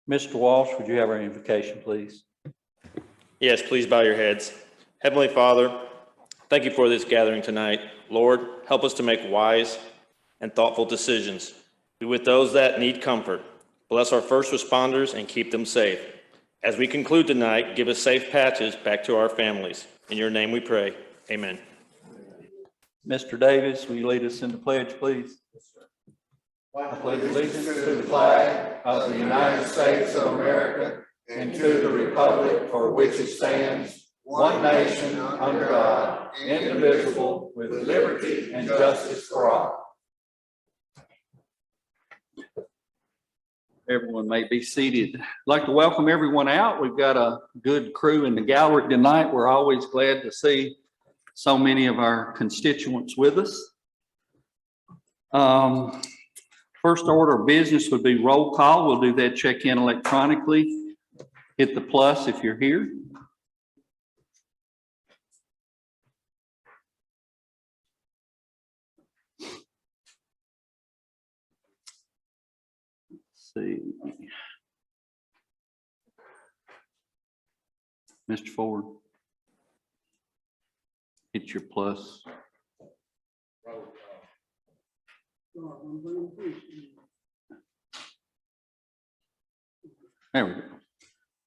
Mr. Walsh, would you have our invocation, please? Yes, please bow your heads. Heavenly Father, thank you for this gathering tonight. Lord, help us to make wise and thoughtful decisions. Be with those that need comfort. Bless our first responders and keep them safe. As we conclude tonight, give us safe passage back to our families. In your name we pray. Amen. Mr. Davis, will you lead us in the pledge, please? I pledge allegiance to the flag of the United States of America and to the republic for which it stands, one nation under God, indivisible, with liberty and justice for all. Everyone may be seated. I'd like to welcome everyone out. We've got a good crew in the gallery tonight. We're always glad to see so many of our constituents with us. First order of business would be roll call. We'll do that check in electronically. Hit the plus if you're here. Let's see. Mr. Ford, hit your plus. There we go.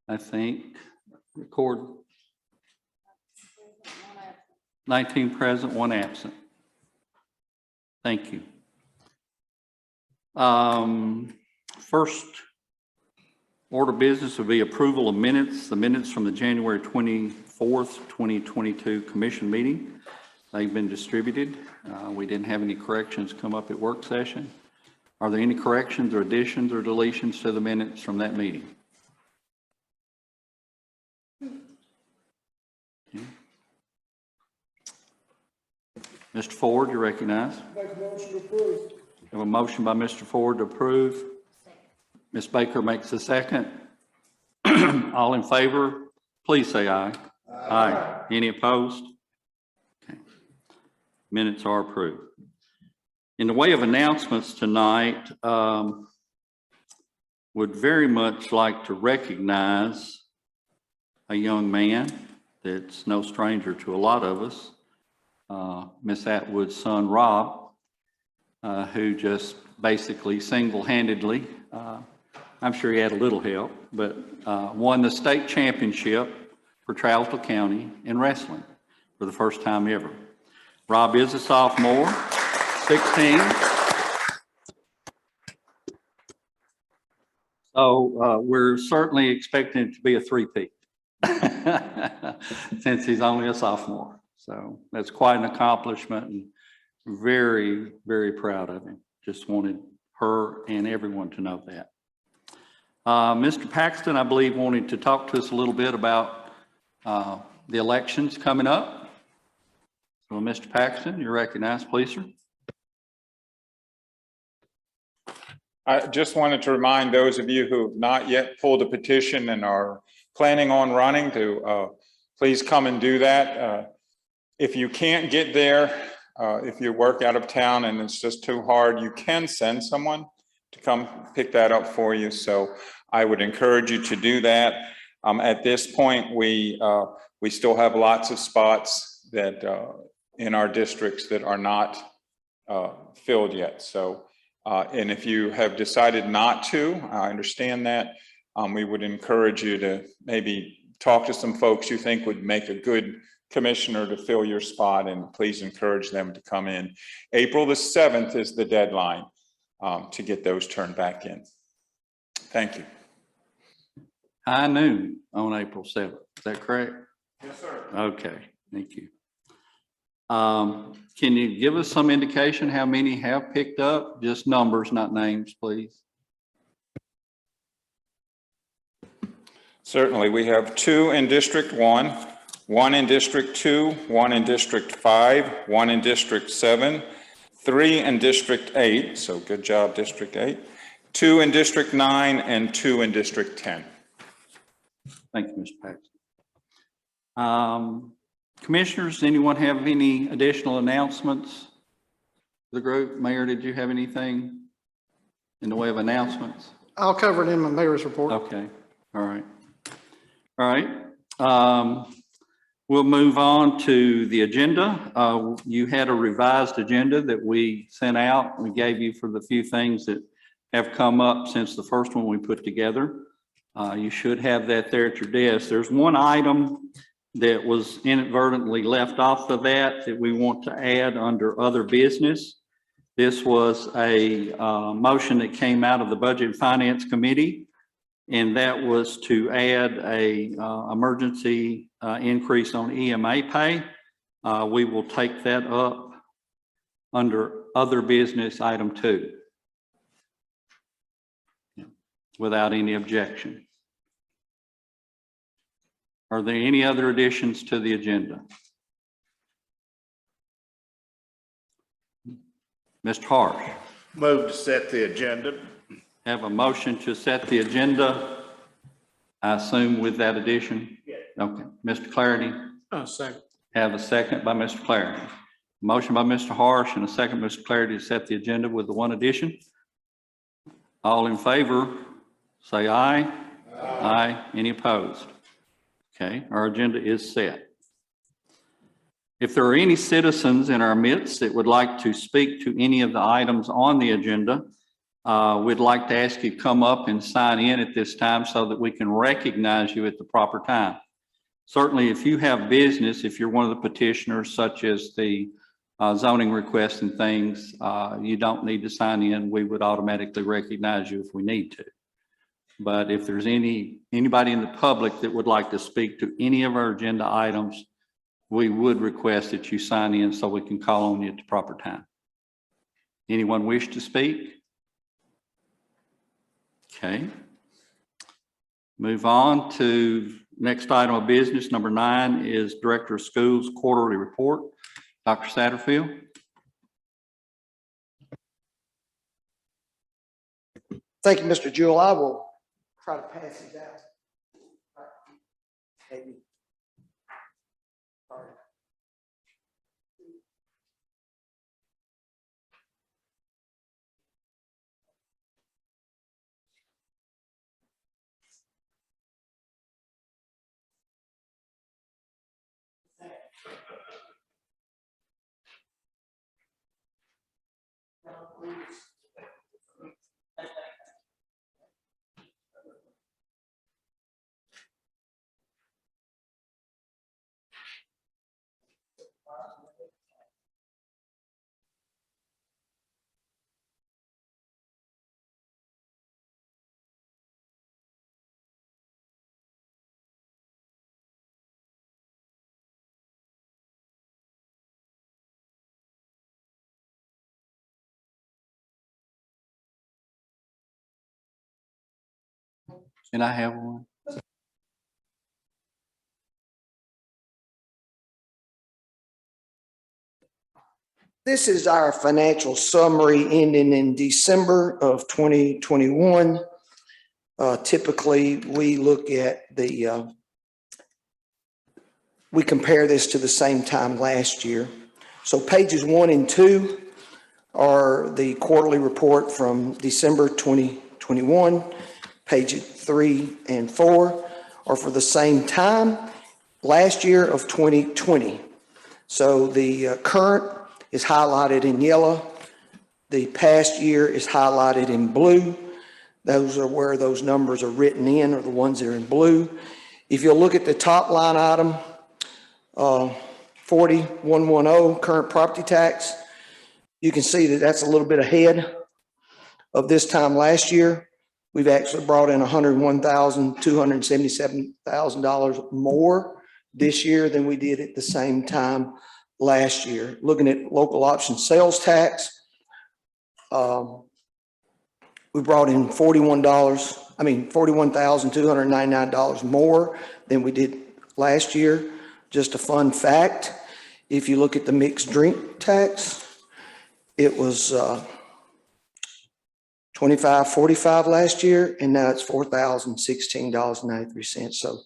I think record 19 present, 1 absent. Thank you. First order of business would be approval of minutes, the minutes from the January 24th, 2022 commission meeting. They've been distributed. We didn't have any corrections come up at work session. Are there any corrections or additions or deletions to the minutes from that meeting? Okay. Mr. Ford, you're recognized. Make a motion to approve. We have a motion by Mr. Ford to approve. Ms. Baker makes a second. All in favor, please say aye. Aye. Any opposed? Okay. Minutes are approved. In the way of announcements tonight, would very much like to recognize a young man that's no stranger to a lot of us, Miss Atwood's son, Rob, who just basically single-handedly, I'm sure he had a little help, but won the state championship for Trousdale County in wrestling for the first time ever. Rob is a sophomore, 16. So we're certainly expecting it to be a three-peat since he's only a sophomore. So that's quite an accomplishment and very, very proud of him. Just wanted her and everyone to know that. Mr. Paxton, I believe, wanted to talk to us a little bit about the elections coming up. So, Mr. Paxton, you're recognized, please, sir. I just wanted to remind those of you who have not yet pulled a petition and are planning on running to please come and do that. If you can't get there, if you work out of town and it's just too hard, you can send someone to come pick that up for you. So I would encourage you to do that. At this point, we still have lots of spots that in our districts that are not filled yet. So, and if you have decided not to, I understand that. We would encourage you to maybe talk to some folks you think would make a good commissioner to fill your spot, and please encourage them to come in. April the 7th is the deadline to get those turned back in. Thank you. High noon on April 7th. Is that correct? Yes, sir. Okay, thank you. Can you give us some indication how many have picked up? Just numbers, not names, please. Certainly. We have 2 in District 1, 1 in District 2, 1 in District 5, 1 in District 7, 3 in District 8, so good job, District 8, 2 in District 9, and 2 in District 10. Thank you, Mr. Paxton. Commissioners, anyone have any additional announcements for the group? Mayor, did you have anything in the way of announcements? I'll cover it in my mayor's report. Okay, all right. All right. We'll move on to the agenda. You had a revised agenda that we sent out. We gave you for the few things that have come up since the first one we put together. You should have that there at your desk. There's one item that was inadvertently left off of that we want to add under other business. This was a motion that came out of the Budget and Finance Committee, and that was to add a emergency increase on EMA pay. We will take that up under other business item 2 without any objection. Are there any other additions to the agenda? Mr. Harsh. Move to set the agenda. Have a motion to set the agenda, I assume with that addition? Yes. Okay, Mr. Clarity, Second. have a second by Mr. Clarity. Motion by Mr. Harsh and a second, Mr. Clarity, to set the agenda with the one addition. All in favor, say aye. Aye. Aye. Any opposed? Okay, our agenda is set. If there are any citizens in our midst that would like to speak to any of the items on the agenda, we'd like to ask you to come up and sign in at this time so that we can recognize you at the proper time. Certainly, if you have business, if you're one of the petitioners, such as the zoning requests and things, you don't need to sign in. We would automatically recognize you if we need to. But if there's anybody in the public that would like to speak to any of our agenda items, we would request that you sign in so we can call on you at the proper time. Anyone wish to speak? Okay. Move on to next item of business. Number 9 is Director of Schools Quarterly Report. Dr. Satterfield. Thank you, Mr. Jewell. I will try to pass these out. Maybe. Sorry. Can I have one? This is our financial summary ending in December of 2021. Typically, we look at we compare this to the same time last year. So pages 1 and 2 are the quarterly report from December 2021. Pages 3 and 4 are for the same time last year of 2020. So the current is highlighted in yellow. The past year is highlighted in blue. Those are where those numbers are written in, or the ones that are in blue. If you'll look at the top line item, 4110, current property tax, you can see that that's a little bit ahead of this time last year. We've actually brought in $101,277,000 more this year than we did at the same time last year. Looking at local option sales tax, we brought in $41,299 more than we did last year. Just a fun fact, if you look at the mixed drink tax, it was $25.45 last year, and now it's $4,016.93. So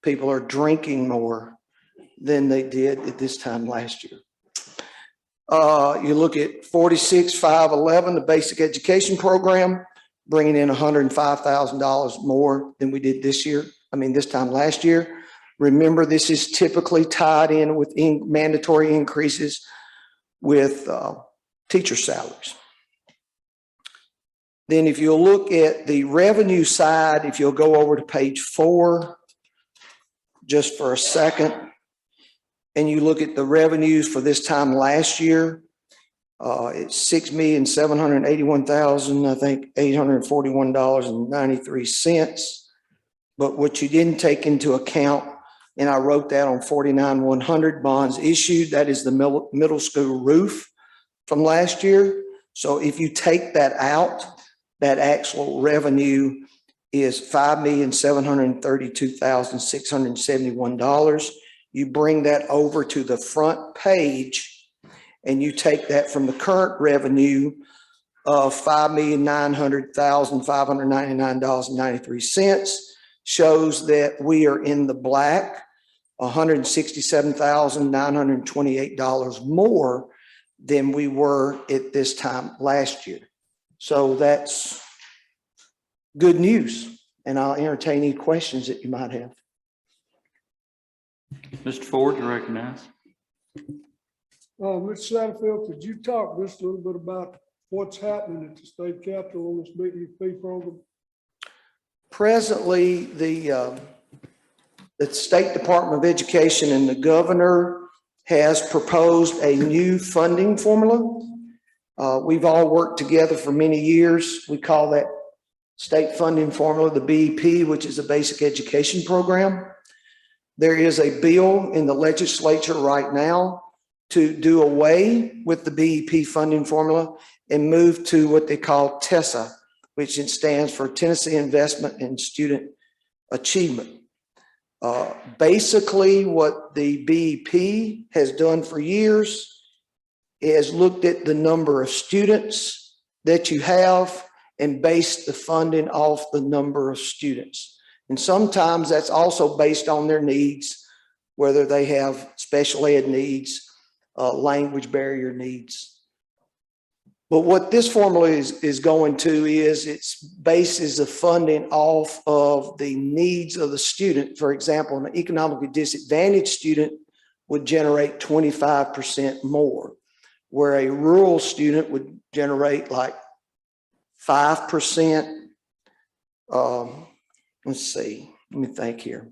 people are drinking more than they did at this time last year. You look at 46,511, the basic education program. bringing in $105,000 more than we did this time last year. Remember, this is typically tied in with mandatory increases with teacher salaries. Then if you'll look at the revenue side, if you'll go over to page 4, just for a second, and you look at the revenues for this time last year, it's $6,781,000, I think $841.93. But what you didn't take into account, and I wrote that on 49-100 bonds issued, that is the middle school roof from last year. So if you take that out, that actual revenue is $5,732,671. You bring that over to the front page and you take that from the current revenue of $5,900,599.93, shows that we are in the black, $167,928 more than we were at this time last year. So that's good news, and I'll entertain any questions that you might have. Mr. Ford, you recognize? Mr. Satterfield, could you talk just a little bit about what's happening at the state capitol on this BEP program? Presently, the State Department of Education and the governor has proposed a new funding formula. We've all worked together for many years. We call that state funding formula the BEP, which is a basic education program. There is a bill in the legislature right now to do away with the BEP funding formula and move to what they call TESA, which stands for Tennessee Investment in Student Achievement. Basically, what the BEP has done for years is looked at the number of students that you have and based the funding off the number of students. And sometimes that's also based on their needs, whether they have special ed needs, language barrier needs. But what this formula is going to is it's bases the funding off of the needs of the student. For example, an economically disadvantaged student would generate 25% more, where a rural student would generate like 5%. Let's see, let me think here.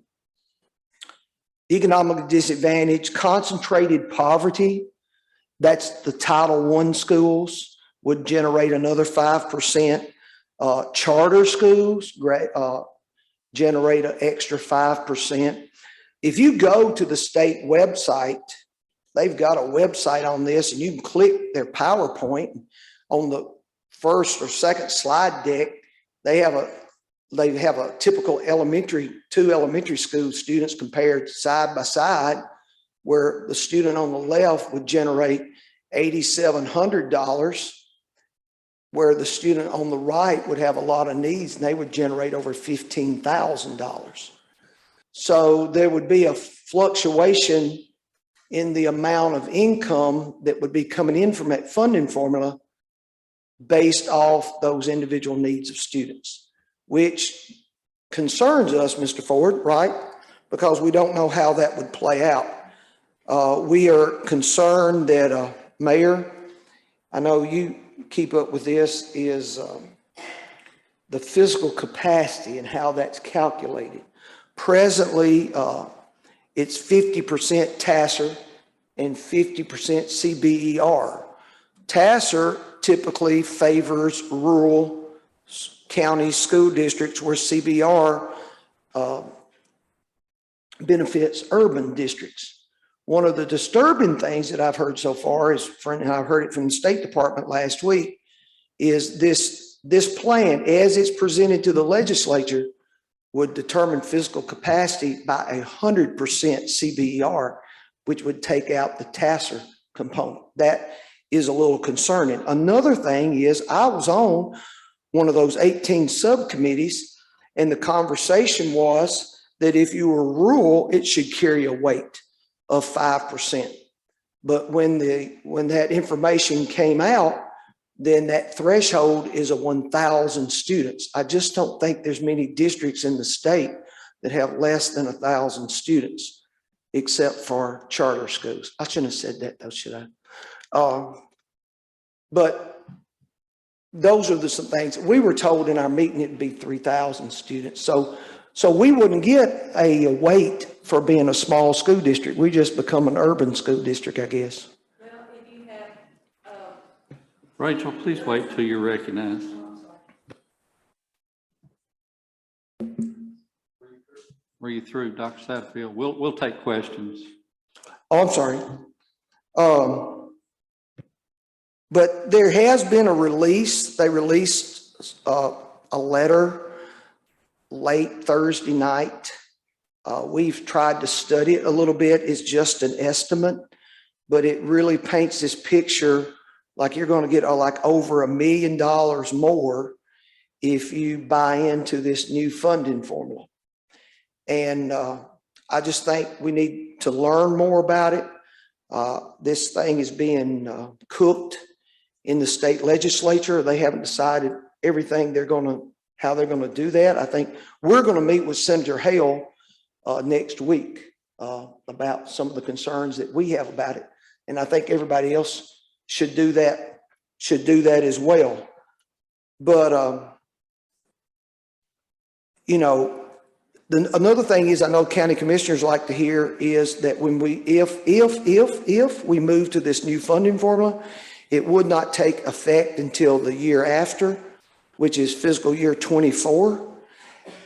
Economically disadvantaged, concentrated poverty, that's the Title I schools, would generate another 5%. Charter schools generate an extra 5%. If you go to the state website, they've got a website on this, and you can click their PowerPoint. On the first or second slide deck, they have a typical two elementary school students compared side by side, where the student on the left would generate $8,700, where the student on the right would have a lot of needs and they would generate over $15,000. So there would be a fluctuation in the amount of income that would be coming in from that funding formula based off those individual needs of students, which concerns us, Mr. Ford, right? Because we don't know how that would play out. We are concerned that, Mayor, I know you keep up with this, is the physical capacity and how that's calculated. Presently, it's 50% TASER and 50% CBER. TASER typically favors rural county school districts, where CBR benefits urban districts. One of the disturbing things that I've heard so far is, and I heard it from the State Department last week, is this plan, as it's presented to the legislature, would determine physical capacity by 100% CBER, which would take out the TASER component. That is a little concerning. Another thing is, I was on one of those 18 subcommittees, and the conversation was that if you were rural, it should carry a weight of 5%. But when that information came out, then that threshold is a 1,000 students. I just don't think there's many districts in the state that have less than 1,000 students, except for charter schools. I shouldn't have said that though, should I? But those are some things. We were told in our meeting it'd be 3,000 students. So we wouldn't get a weight for being a small school district. We just become an urban school district, I guess. Well, if you have, Rachel, please wait till you're recognized. Were you through, Dr. Satterfield? We'll take questions. Oh, I'm sorry. But there has been a release. They released a letter late Thursday night. We've tried to study it a little bit. It's just an estimate, but it really paints this picture like you're going to get like over $1 million more if you buy into this new funding formula. And I just think we need to learn more about it. This thing is being cooked in the state legislature. They haven't decided everything how they're going to do that. I think we're going to meet with Senator Hale next week about some of the concerns that we have about it. And I think everybody else should do that as well. But, you know, another thing is, I know county commissioners like to hear is that when if we move to this new funding formula, it would not take effect until the year after, which is fiscal year 24,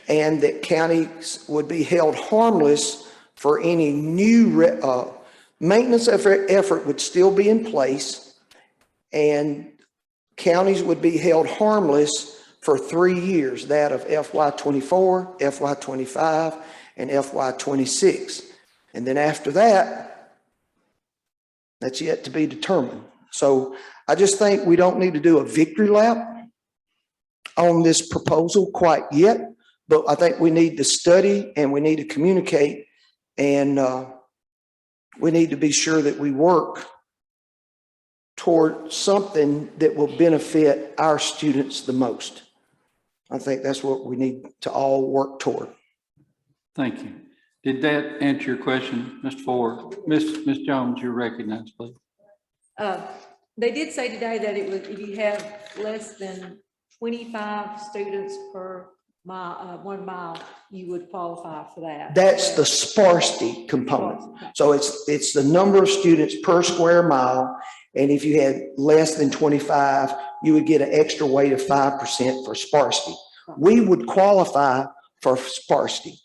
and that counties would be held harmless for any new maintenance effort would still be in place, and counties would be held harmless for 3 years, that of FY24, FY25, and FY26. And then after that, that's yet to be determined. So I just think we don't need to do a victory lap on this proposal quite yet, but I think we need to study and we need to communicate, and we need to be sure that we work toward something that will benefit our students the most. I think that's what we need to all work toward. Thank you. Did that answer your question, Mr. Ford? Ms. Jones, you're recognized, please. they did say today that it was, if you have less than 25 students per mile, 1 mile, you would qualify for that. That's the sparsity component. So it's the number of students per square mile. And if you had less than 25, you would get an extra weight of 5% for sparsity. We would qualify for sparsity.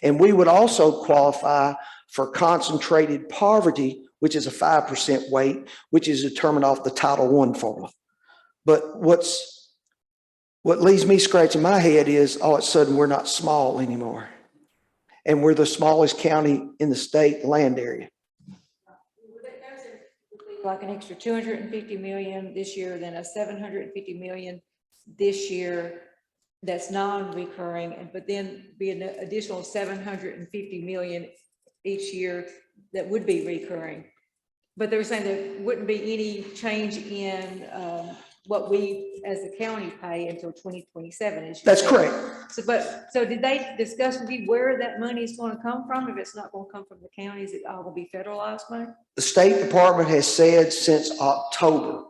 And we would also qualify for concentrated poverty, which is a 5% weight, which is determined off the Title I formula. But what leaves me scratching my head is all of a sudden we're not small anymore. And we're the smallest county in the state land area. Like an extra 250 million this year, then a 750 million this year that's non-recurring, but then be an additional 750 million each year that would be recurring. But they were saying there wouldn't be any change in what we as a county pay until 2027. That's correct. So did they discuss with you where that money is going to come from? If it's not going to come from the counties, it all will be federalized money? The State Department has said since October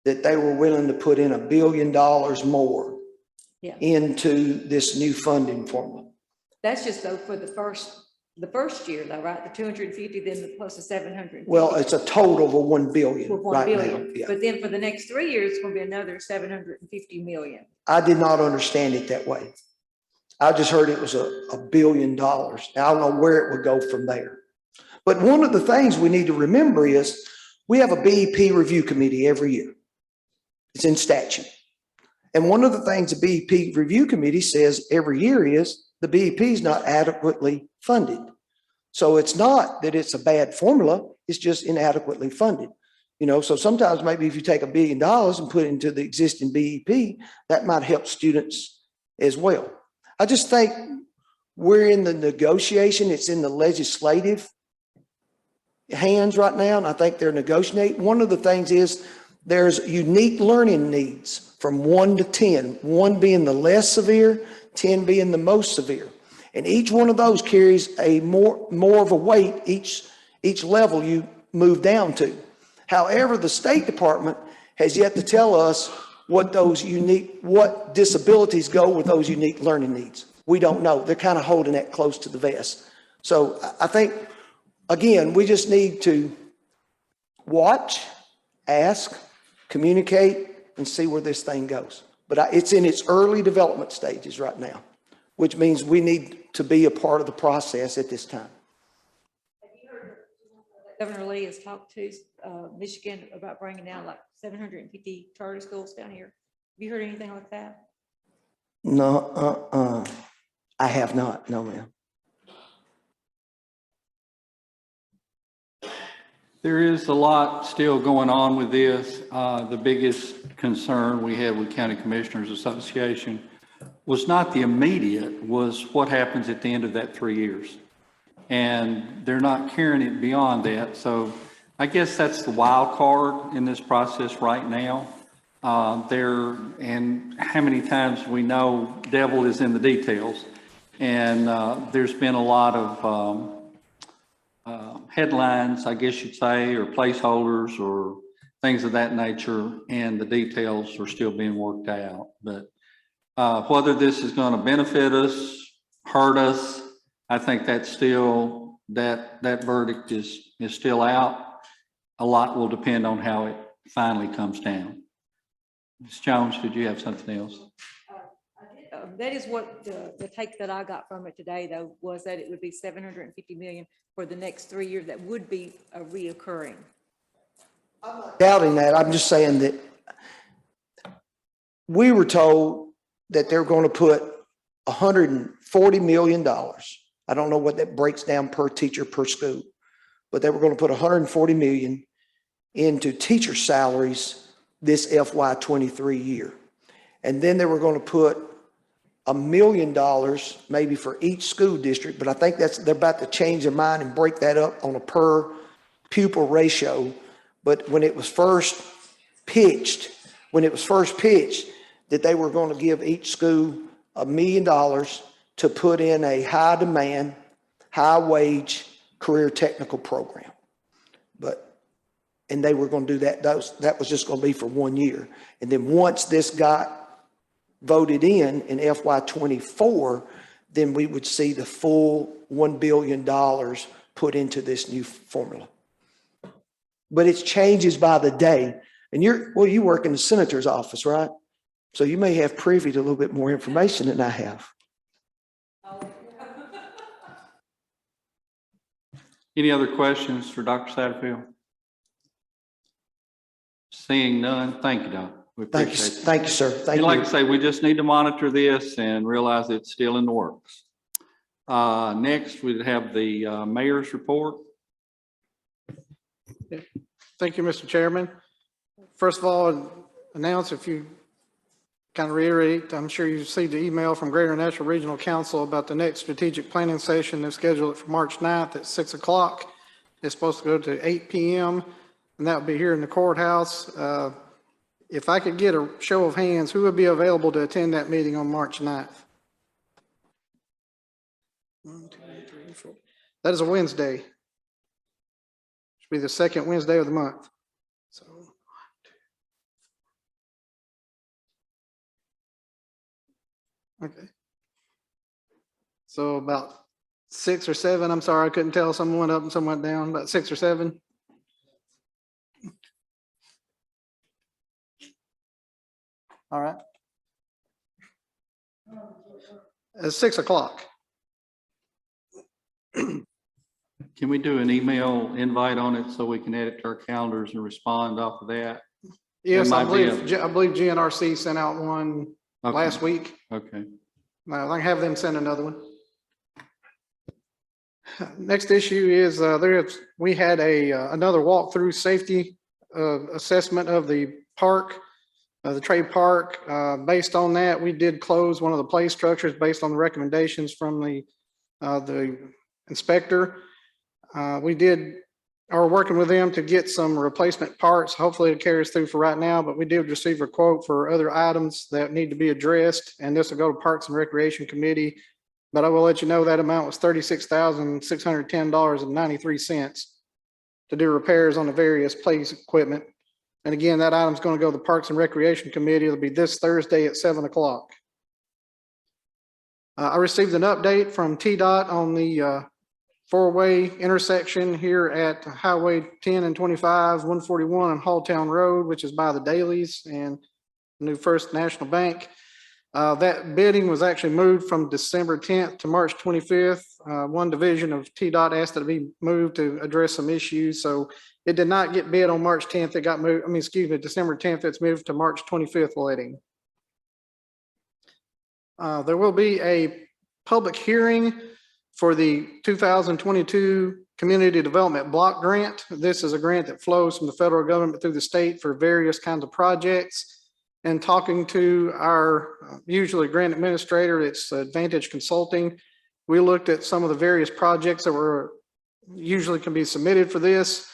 that they were willing to put in $1 billion more into this new funding formula. That's just though for the first year though, right? The 250, then plus the 700. Well, it's a total of $1 billion $1 billion. now. Yeah. But then for the next 3 years, it's going to be another 750 million. I did not understand it that way. I just heard it was $1 billion. Now, I don't know where it would go from there. But one of the things we need to remember is we have a BEP review committee every year. It's in statute. And one of the things the BEP review committee says every year is the BEP is not adequately funded. So it's not that it's a bad formula, it's just inadequately funded. You know, so sometimes maybe if you take $1 billion and put it into the existing BEP, that might help students as well. I just think we're in the negotiation, it's in the legislative hands right now, and I think they're negotiating. One of the things is there's unique learning needs from 1 to 10, 1 being the less severe, 10 being the most severe. And each one of those carries a more of a weight each level you move down to. However, the State Department has yet to tell us what disabilities go with those unique learning needs. We don't know. They're kind of holding that close to the vest. So I think, again, we just need to watch, ask, communicate, and see where this thing goes. But it's in its early development stages right now, which means we need to be a part of the process at this time. Governor Lee has talked to Michigan about bringing down like 750 charter schools down here. Have you heard anything like that? No, I have not. No, ma'am. There is a lot still going on with this. The biggest concern we had with County Commissioners Association was not the immediate, was what happens at the end of that 3 years. And they're not carrying it beyond that. So I guess that's the wild card in this process right now. And how many times we know devil is in the details. And there's been a lot of headlines, I guess you'd say, or placeholders or things of that nature, and the details are still being worked out. But whether this is going to benefit us, hurt us, I think that's still, that verdict is still out. A lot will depend on how it finally comes down. Ms. Jones, did you have something else? That is what the take that I got from it today, though, was that it would be 750 million for the next 3 years. That would be a reoccurring. I'm not doubting that. I'm just saying that we were told that they're going to put $140 million. I don't know what that breaks down per teacher per school, but they were going to put $140 million into teacher salaries this FY23 year. And then they were going to put $1 million maybe for each school district, but I think they're about to change their mind and break that up on a per pupil ratio. But when it was first pitched, that they were going to give each school $1 million to put in a high demand, high wage career technical program. And they were going to do that. That was just going to be for 1 year. And then once this got voted in FY24, then we would see the full $1 billion put into this new formula. But it changes by the day. And you work in the senator's office, right? So you may have privy to a little bit more information than I have. Any other questions for Dr. Satterfield? Seeing none, thank you, Doc. We appreciate it. Thank you, sir. Thank And you. like I say, we just need to monitor this and realize it's still in the works. Next, we have the mayor's report. Thank you, Mr. Chairman. First of all, announce, if you kind of reiterate, I'm sure you received the email from Greater Nashville Regional Council about the next strategic planning session. They've scheduled it for March 9th at 6 o'clock. It's supposed to go to 8 p.m. and that will be here in the courthouse. If I could get a show of hands, who would be available to attend that meeting on March 9th? 1, 2, 3, 4. That is a Wednesday. Should be the second Wednesday of the month. So, okay. So about 6 or 7. I'm sorry, I couldn't tell. Some went up and some went down. About 6 or 7. All right. At 6 o'clock. Can we do an email invite on it so we can add it to our calendars and respond off of that? Yes, I might be believe GNRC sent out one last week. Okay. I can have them send another one. Next issue is we had another walkthrough safety assessment of the park, the trade park. Based on that, we did close one of the play structures based on the recommendations from the inspector. We did are working with them to get some replacement parts. Hopefully it carries through for right now, but we did receive a quote for other items that need to be addressed, and this will go to Parks and Recreation Committee. But I will let you know that amount was $36,610.93 to do repairs on the various police equipment. And again, that item's going to go to the Parks and Recreation Committee. It'll be this Thursday at 7 o'clock. I received an update from TDOT on the four-way intersection here at Highway 10 and 25, 141 on Halltown Road, which is by the Dailies and New First National Bank. That bidding was actually moved from December 10th to March 25th. One division of TDOT asked it to be moved to address some issues. So it did not get bid on March 10th. It got moved, December 10th, it's moved to March 25th letting. There will be a public hearing for the 2022 Community Development Block Grant. This is a grant that flows from the federal government through the state for various kinds of projects. And talking to our usually grant administrator, it's Advantage Consulting. We looked at some of the various projects that were usually can be submitted for this.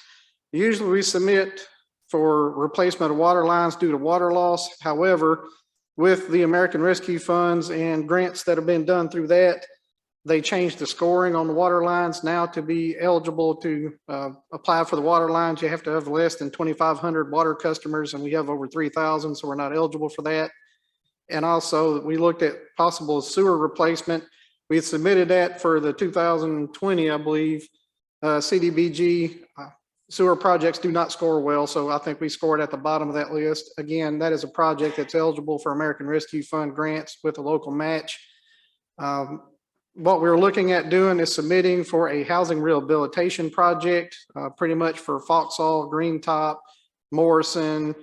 Usually we submit for replacement of water lines due to water loss. However, with the American Rescue Funds and grants that have been done through that, they changed the scoring on the water lines. Now to be eligible to apply for the water lines, you have to have less than 2,500 water customers, and we have over 3,000, so we're not eligible for that. And also we looked at possible sewer replacement. We had submitted that for the 2020, I believe, CDBG. Sewer projects do not score well, so I think we scored at the bottom of that list. Again, that is a project that's eligible for American Rescue Fund grants with a local match. What we're looking at doing is submitting for a housing rehabilitation project, pretty much for Foxhall, Greentop, Morrison,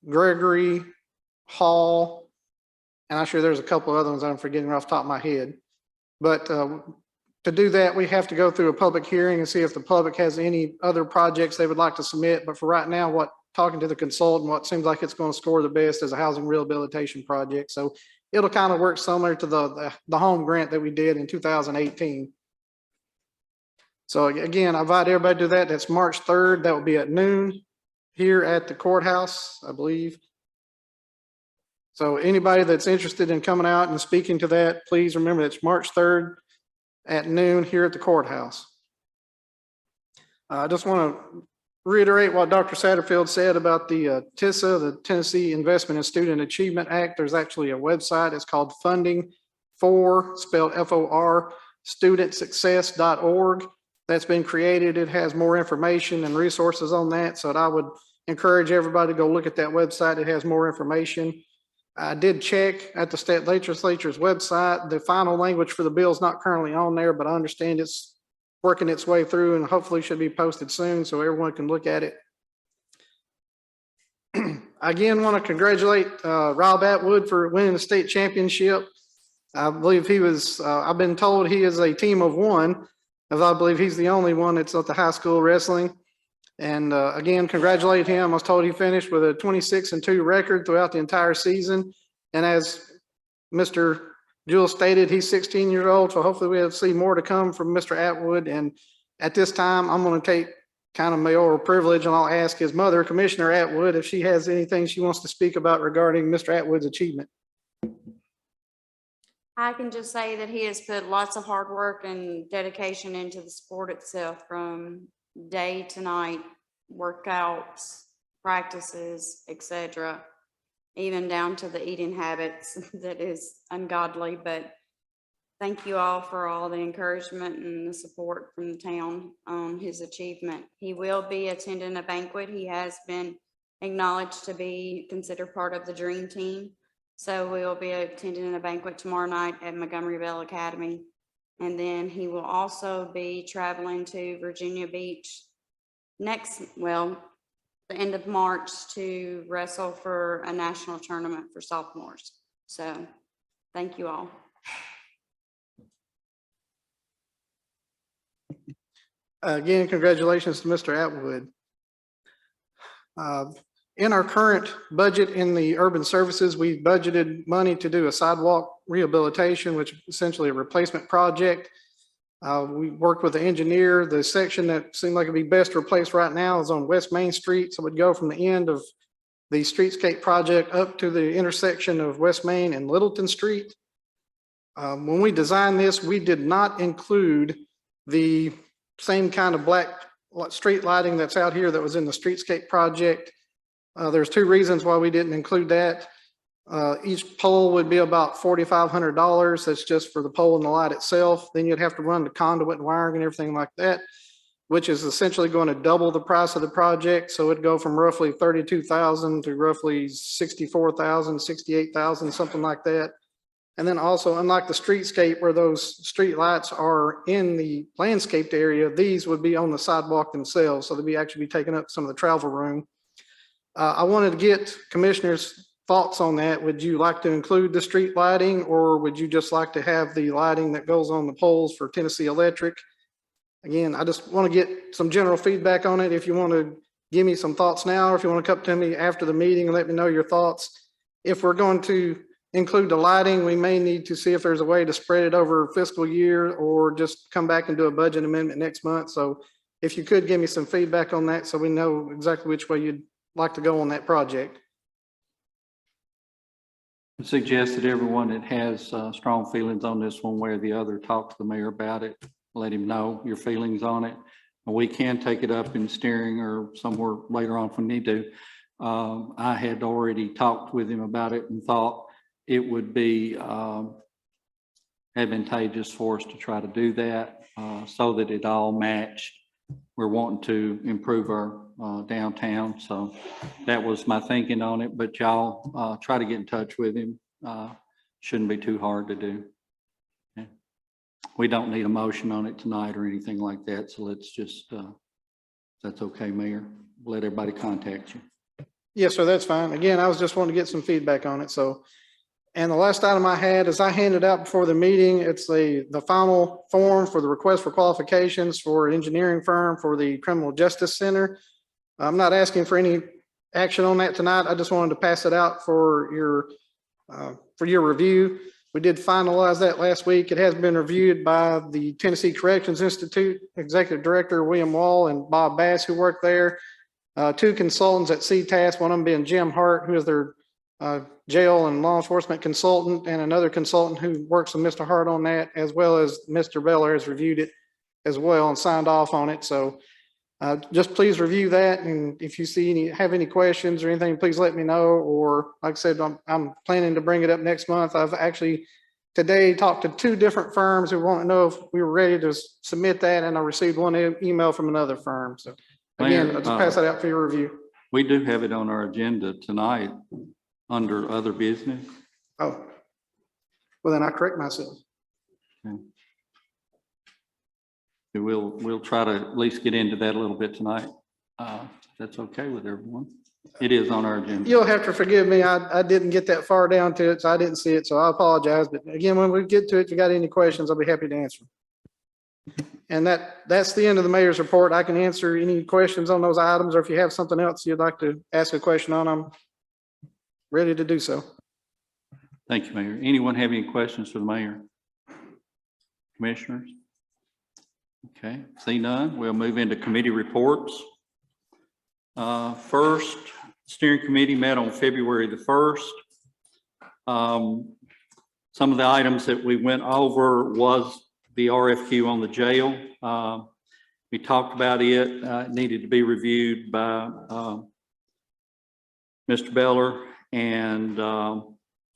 Gregory, Hall, and I'm sure there's a couple of other ones I'm forgetting off the top of my head. But to do that, we have to go through a public hearing and see if the public has any other projects they would like to submit. But for right now, talking to the consultant, what seems like it's going to score the best is a housing rehabilitation project. So it'll kind of work similar to the home grant that we did in 2018. So again, I invite everybody to do that. That's March 3rd. That will be at noon here at the courthouse, I believe. So anybody that's interested in coming out and speaking to that, please remember it's March 3rd at noon here at the courthouse. I just want to reiterate what Dr. Satterfield said about the TISA, the Tennessee Investment in Student Achievement Act. There's actually a website. It's called Funding for, spelled F-O-R, studentsuccess.org. That's been created. It has more information and resources on that. So I would encourage everybody to go look at that website. It has more information. I did check at the state legislature's website. The final language for the bill is not currently on there, but I understand it's working its way through and hopefully should be posted soon so everyone can look at it. I again want to congratulate Rob Atwood for winning the state championship. I believe he was, I've been told he is a team of one, as I believe he's the only one that's at the high school wrestling. And again, congratulate him. I was told he finished with a 26-2 record throughout the entire season. And as Mr. Jewell stated, he's 16 years old, so hopefully we'll see more to come from Mr. Atwood. And at this time, I'm going to take kind of mayoral privilege, and I'll ask his mother, Commissioner Atwood, if she has anything she wants to speak about regarding Mr. Atwood's achievement. I can just say that he has put lots of hard work and dedication into the sport itself, from day to night, workouts, practices, etc., even down to the eating habits that is ungodly. But thank you all for all the encouragement and the support from the town on his achievement. He will be attending a banquet. He has been acknowledged to be considered part of the dream team. So we will be attending a banquet tomorrow night at Montgomeryville Academy. And then he will also be traveling to Virginia Beach the end of March to wrestle for a national tournament for sophomores. So thank you all. Again, congratulations to Mr. Atwood. In our current budget in the urban services, we budgeted money to do a sidewalk rehabilitation, which is essentially a replacement project. We worked with the engineer. The section that seemed like it'd be best to replace right now is on West Main Street. So it would go from the end of the streetscape project up to the intersection of West Main and Littleton Street. When we designed this, we did not include the same kind of black street lighting that's out here that was in the streetscape project. There's two reasons why we didn't include that. Each pole would be about $4,500. That's just for the pole and the light itself. Then you'd have to run the conduit and wiring and everything like that, which is essentially going to double the price of the project. So it'd go from roughly $32,000 to roughly $64,000, $68,000, something like that. And then also, unlike the streetscape where those street lights are in the landscaped area, these would be on the sidewalk themselves. So they'd be actually be taking up some of the travel room. I wanted to get commissioners' thoughts on that. Would you like to include the street lighting, or would you just like to have the lighting that goes on the poles for Tennessee Electric? Again, I just want to get some general feedback on it. If you want to give me some thoughts now, or if you want to come to me after the meeting and let me know your thoughts. If we're going to include the lighting, we may need to see if there's a way to spread it over fiscal year, or just come back and do a budget amendment next month. So if you could give me some feedback on that, so we know exactly which way you'd like to go on that project. I suggest that everyone that has strong feelings on this one way or the other, talk to the mayor about it, let him know your feelings on it. And we can take it up in steering or somewhere later on if we need to. I had already talked with him about it and thought it would be advantageous for us to try to do that so that it all matched. We're wanting to improve our downtown. So that was my thinking on it, but y'all try to get in touch with him. Shouldn't be too hard to do. Okay. We don't need a motion on it tonight or anything like that. So let's just, that's okay, Mayor. Let everybody contact you. Yes, sir, that's fine. Again, I was just wanting to get some feedback on it. So, and the last item I had is I handed out before the meeting. It's the final form for the request for qualifications for an engineering firm for the Criminal Justice Center. I'm not asking for any action on that tonight. I just wanted to pass it out for your review. We did finalize that last week. It has been reviewed by the Tennessee Corrections Institute Executive Director William Wall and Bob Bass, who work there. Two consultants at CTAS, one of them being Jim Hart, who is their jail and law enforcement consultant, and another consultant who works with Mr. Hart on that, as well as Mr. Beller has reviewed it as well and signed off on it. So just please review that. And if you have any questions or anything, please let me know. Or like I said, I'm planning to bring it up next month. I've actually today talked to two different firms who want to know if we were ready to submit that. And I received one email from another firm. So again, I'll just pass that out for your review. We do have it on our agenda tonight under other business. Oh, well then I correct myself. Okay. We'll try to at least get into that a little bit tonight. That's okay with everyone. It is on our agenda. You'll have to forgive me. I didn't get that far down to it, so I didn't see it. So I apologize. But again, when we get to it, if you got any questions, I'll be happy to answer. And that's the end of the mayor's report. I can answer any questions on those items, or if you have something else you'd like to ask a question on, I'm ready to do so. Thank you, Mayor. Anyone have any questions for the mayor? Commissioners? Okay, see none. We'll move into committee reports. First, steering committee met on February the 1st. Some of the items that we went over was the RFQ on the jail. We talked about it. It needed to be reviewed by Mr. Beller, and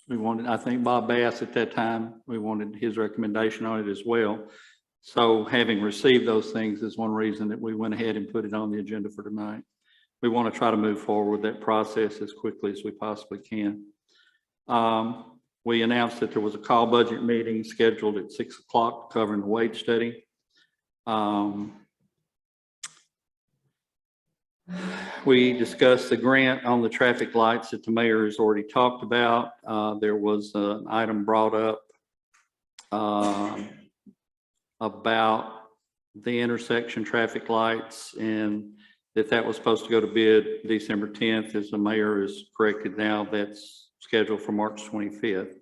we wanted, I think Bob Bass at that time, we wanted his recommendation on it as well. So having received those things is one reason that we went ahead and put it on the agenda for tonight. We want to try to move forward with that process as quickly as we possibly can. We announced that there was a call budget meeting scheduled at 6 o'clock covering the wage study. We discussed the grant on the traffic lights that the mayor has already talked about. There was an item brought up about the intersection traffic lights, and that was supposed to go to bid December 10th. As the mayor is corrected now, that's scheduled for March 25th.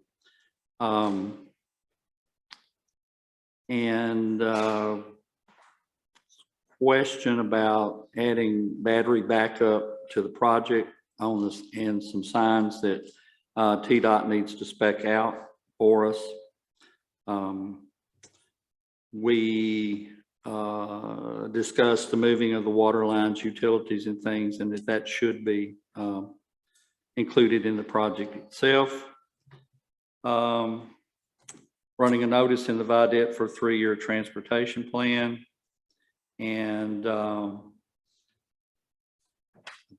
And question about adding battery backup to the project on this, and some signs that TDOT needs to spec out for us. We discussed the moving of the water lines, utilities and things, and that should be included in the project itself. Running a notice in the Vidette for a 3-year transportation plan. And I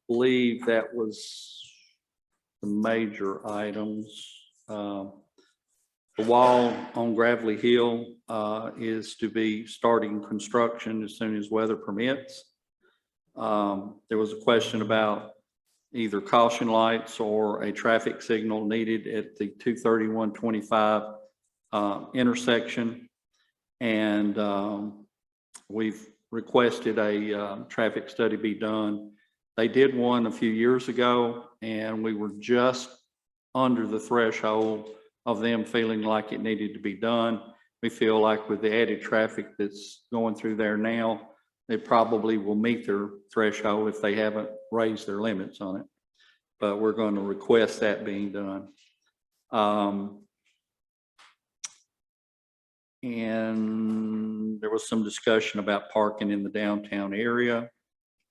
believe that was the major items. The wall on Gravelly Hill is to be starting construction as soon as weather permits. There was a question about either caution lights or a traffic signal needed at the 231-25 intersection. And we've requested a traffic study be done. They did one a few years ago, and we were just under the threshold of them feeling like it needed to be done. We feel like with the added traffic that's going through there now, they probably will meet their threshold if they haven't raised their limits on it. But we're going to request that being done. And there was some discussion about parking in the downtown area.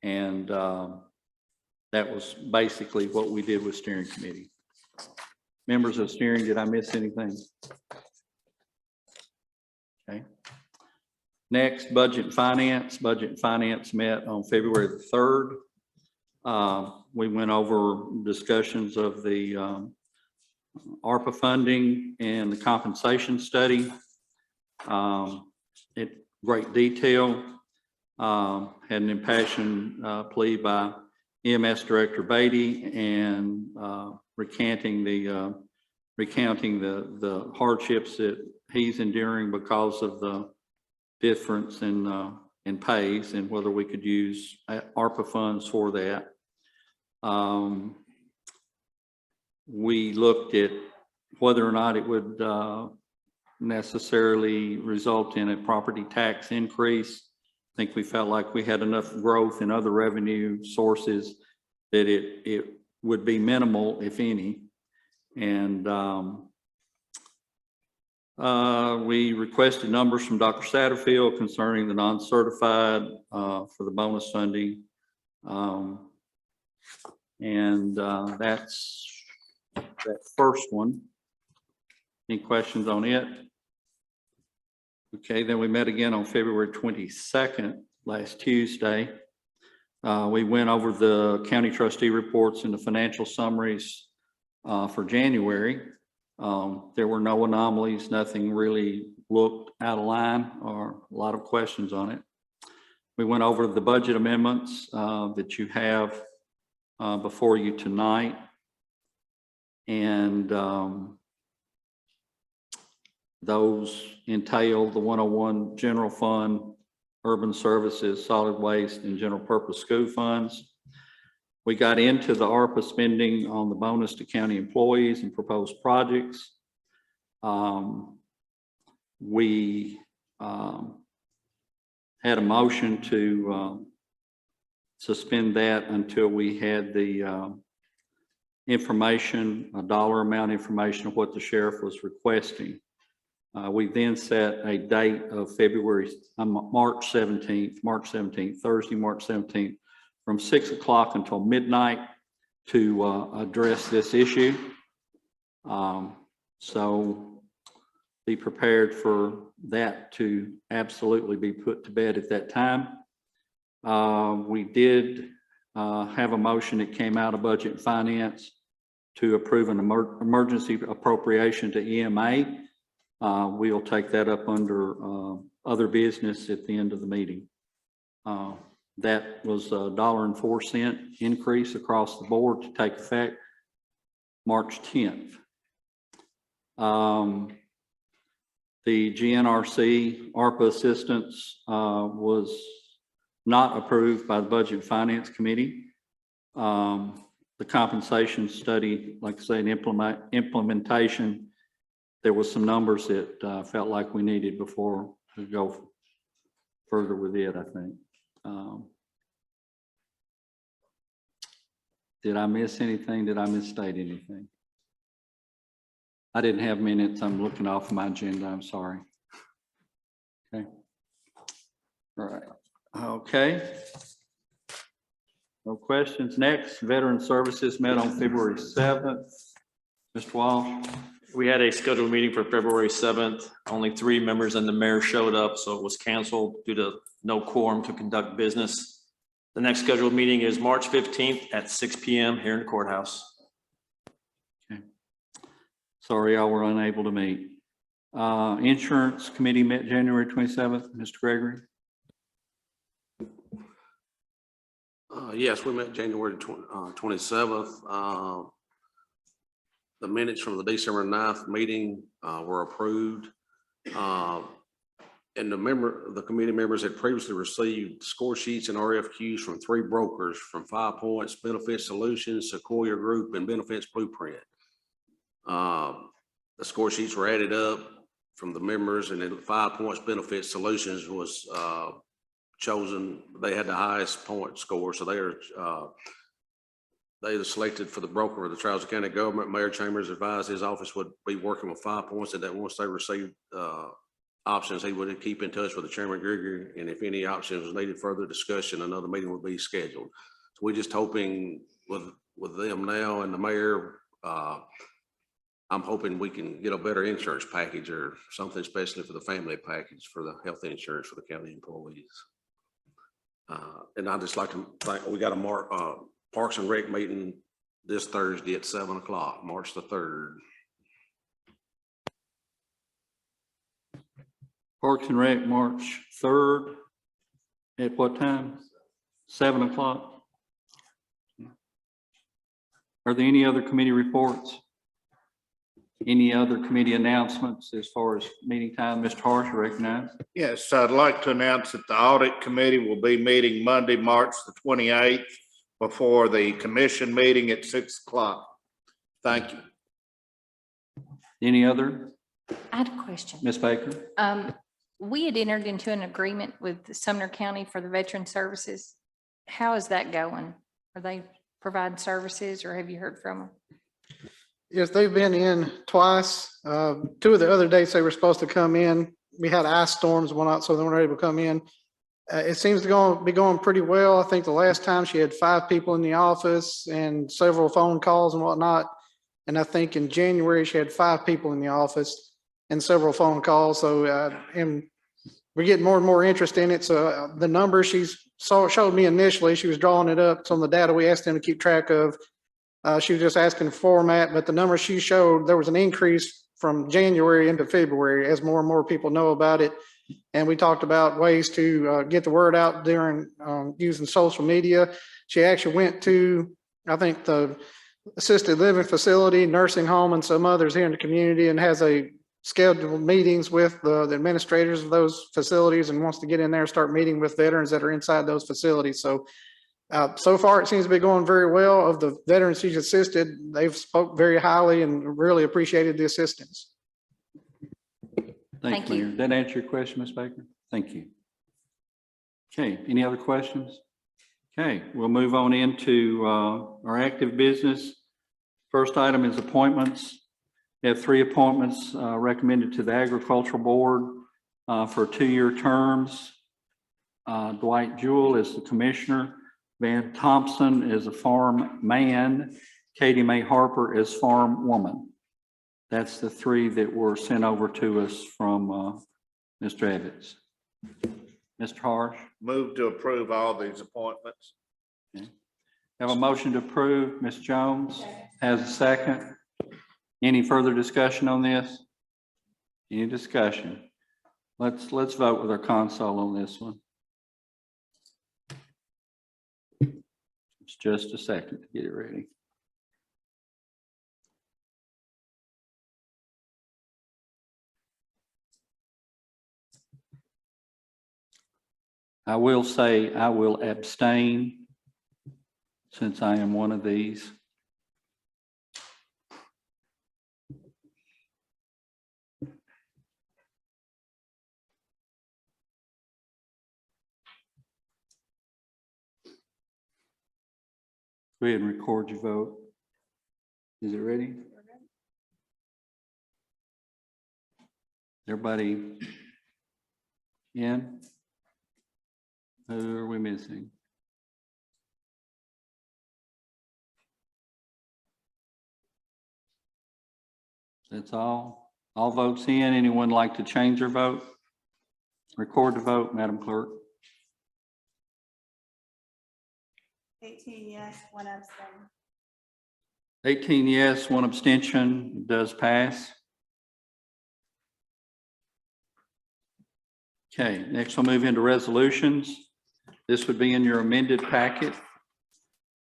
And that was basically what we did with steering committee. Members of steering, did I miss anything? Okay. Next, budget and finance. Budget and finance met on February the 3rd. We went over discussions of the ARPA funding and the compensation study in great detail. Had an impassioned plea by EMS Director Beatty and recounting the hardships that he's enduring because of the difference in pays and whether we could use ARPA funds for that. We looked at whether or not it would necessarily result in a property tax increase. I think we felt like we had enough growth in other revenue sources that it would be minimal, if any. And we requested numbers from Dr. Satterfield concerning the non-certified for the bonus funding. That's that first one. Any questions on it? Okay, then we met again on February 22nd, last Tuesday. We went over the county trustee reports and the financial summaries for January. There were no anomalies, nothing really looked out of line or a lot of questions on it. We went over the budget amendments that you have before you tonight. And those entail the 101 general fund, urban services, solid waste, and general purpose school funds. We got into the ARPA spending on the bonus to county employees and proposed projects. We had a motion to suspend that until we had the information, a dollar amount information of what the sheriff was requesting. We then set a date of March 17th, Thursday, March 17th, from 6 o'clock until midnight to address this issue. So be prepared for that to absolutely be put to bed at that time. We did have a motion that came out of Budget and Finance to approve an emergency appropriation to EMA. We'll take that up under other business at the end of the meeting. That was $1.04 increase across the board to take effect March 10th. The GNRC ARPA assistance was not approved by the Budget and Finance Committee. The compensation study, like I say, implementation, there was some numbers that felt like we needed before go further with it, I think. Did I miss anything? Did I misstate anything? I didn't have minutes. I'm looking off my agenda. I'm sorry. Okay. All right. Okay. No questions. Next, Veteran Services met on February 7th. Mr. Walsh. We had a scheduled meeting for February 7th. Only 3 members and the mayor showed up, so it was canceled due to no quorum to conduct business. The next scheduled meeting is March 15th at 6 p.m. here in the courthouse. Okay. Sorry, y'all were unable to meet. Insurance Committee met January 27th. Mr. Gregory. Yes, we met January 27th. The minutes from the December 9th meeting were approved. And the committee members had previously received score sheets and RFQs from 3 brokers from 5 Points, Benefit Solutions, Sequoia Group, and Benefits Blueprint. The score sheets were added up from the members, and then 5 Points Benefit Solutions was chosen. They had the highest point score, so they were selected for the broker of the Travis County government. Mayor Chambers advised his office would be working with 5 Points, and that once they received options, he would keep in touch with the Chairman Gregory, and if any options was needed further discussion, another meeting would be scheduled. So we're just hoping with them now and the mayor, I'm hoping we can get a better insurance package or something, especially for the family package for the health insurance for the county employees. And I'd just like to thank, we got a Parks and Rec meeting this Thursday at 7 o'clock, March the 3rd. Parks and Rec, March 3rd. At what time? 7 o'clock. Are there any other committee reports? Any other committee announcements as far as meeting time? Mr. Harsh, you recognize? Yes, I'd like to announce that the audit committee will be meeting Monday, March the 28th before the commission meeting at 6 o'clock. Thank you. Any other? I had a question. Ms. Baker? We had entered into an agreement with Sumner County for the veteran services. How is that going? Are they providing services, or have you heard from them? Yes, they've been in twice. 2 of the other dates they were supposed to come in, we had ice storms and whatnot, so they weren't able to come in. It seems to be going pretty well. I think the last time she had 5 people in the office and several phone calls and whatnot. And I think in January, she had 5 people in the office and several phone calls. So, and we're getting more and more interest in it. So the numbers showed me initially, she was drawing it up. It's on the data we asked them to keep track of. She was just asking format, but the numbers she showed, there was an increase from January into February as more and more people know about it. And we talked about ways to get the word out during using social media. She actually went to, I think, the assisted living facility, nursing home, and some others here in the community, and has a scheduled meetings with the administrators of those facilities, and wants to get in there and start meeting with veterans that are inside those facilities. So so far it seems to be going very well. Of the veterans she's assisted, they've spoke very highly and really appreciated the assistance. Thank you, Mayor. Did that answer your question, Ms. Baker? Thank you. Okay, any other questions? Okay, we'll move on into our active business. First item is appointments. We have 3 appointments recommended to the Agricultural Board for 2-year terms. Dwight Jewell is the commissioner. Van Thompson is a farm man. Katie Mae Harper is farm woman. That's the 3 that were sent over to us from Mr. Evans. Mr. Harsh. Move to approve all these appointments. Okay. Have a motion to approve. Ms. Jones has a second. Any further discussion on this? Any discussion? Let's vote with our console on this one. It's just a second to get it ready. I will say I will abstain since I am one of these. Go ahead and record your vote. Is it ready? Everybody in? Who are we missing? That's all. All votes in. Anyone like to change their vote? Record the vote, Madam Clerk. 18 yes, 1 abstain. 18 yes, 1 abstention. It does pass. Okay, next we'll move into resolutions. This would be in your amended packet.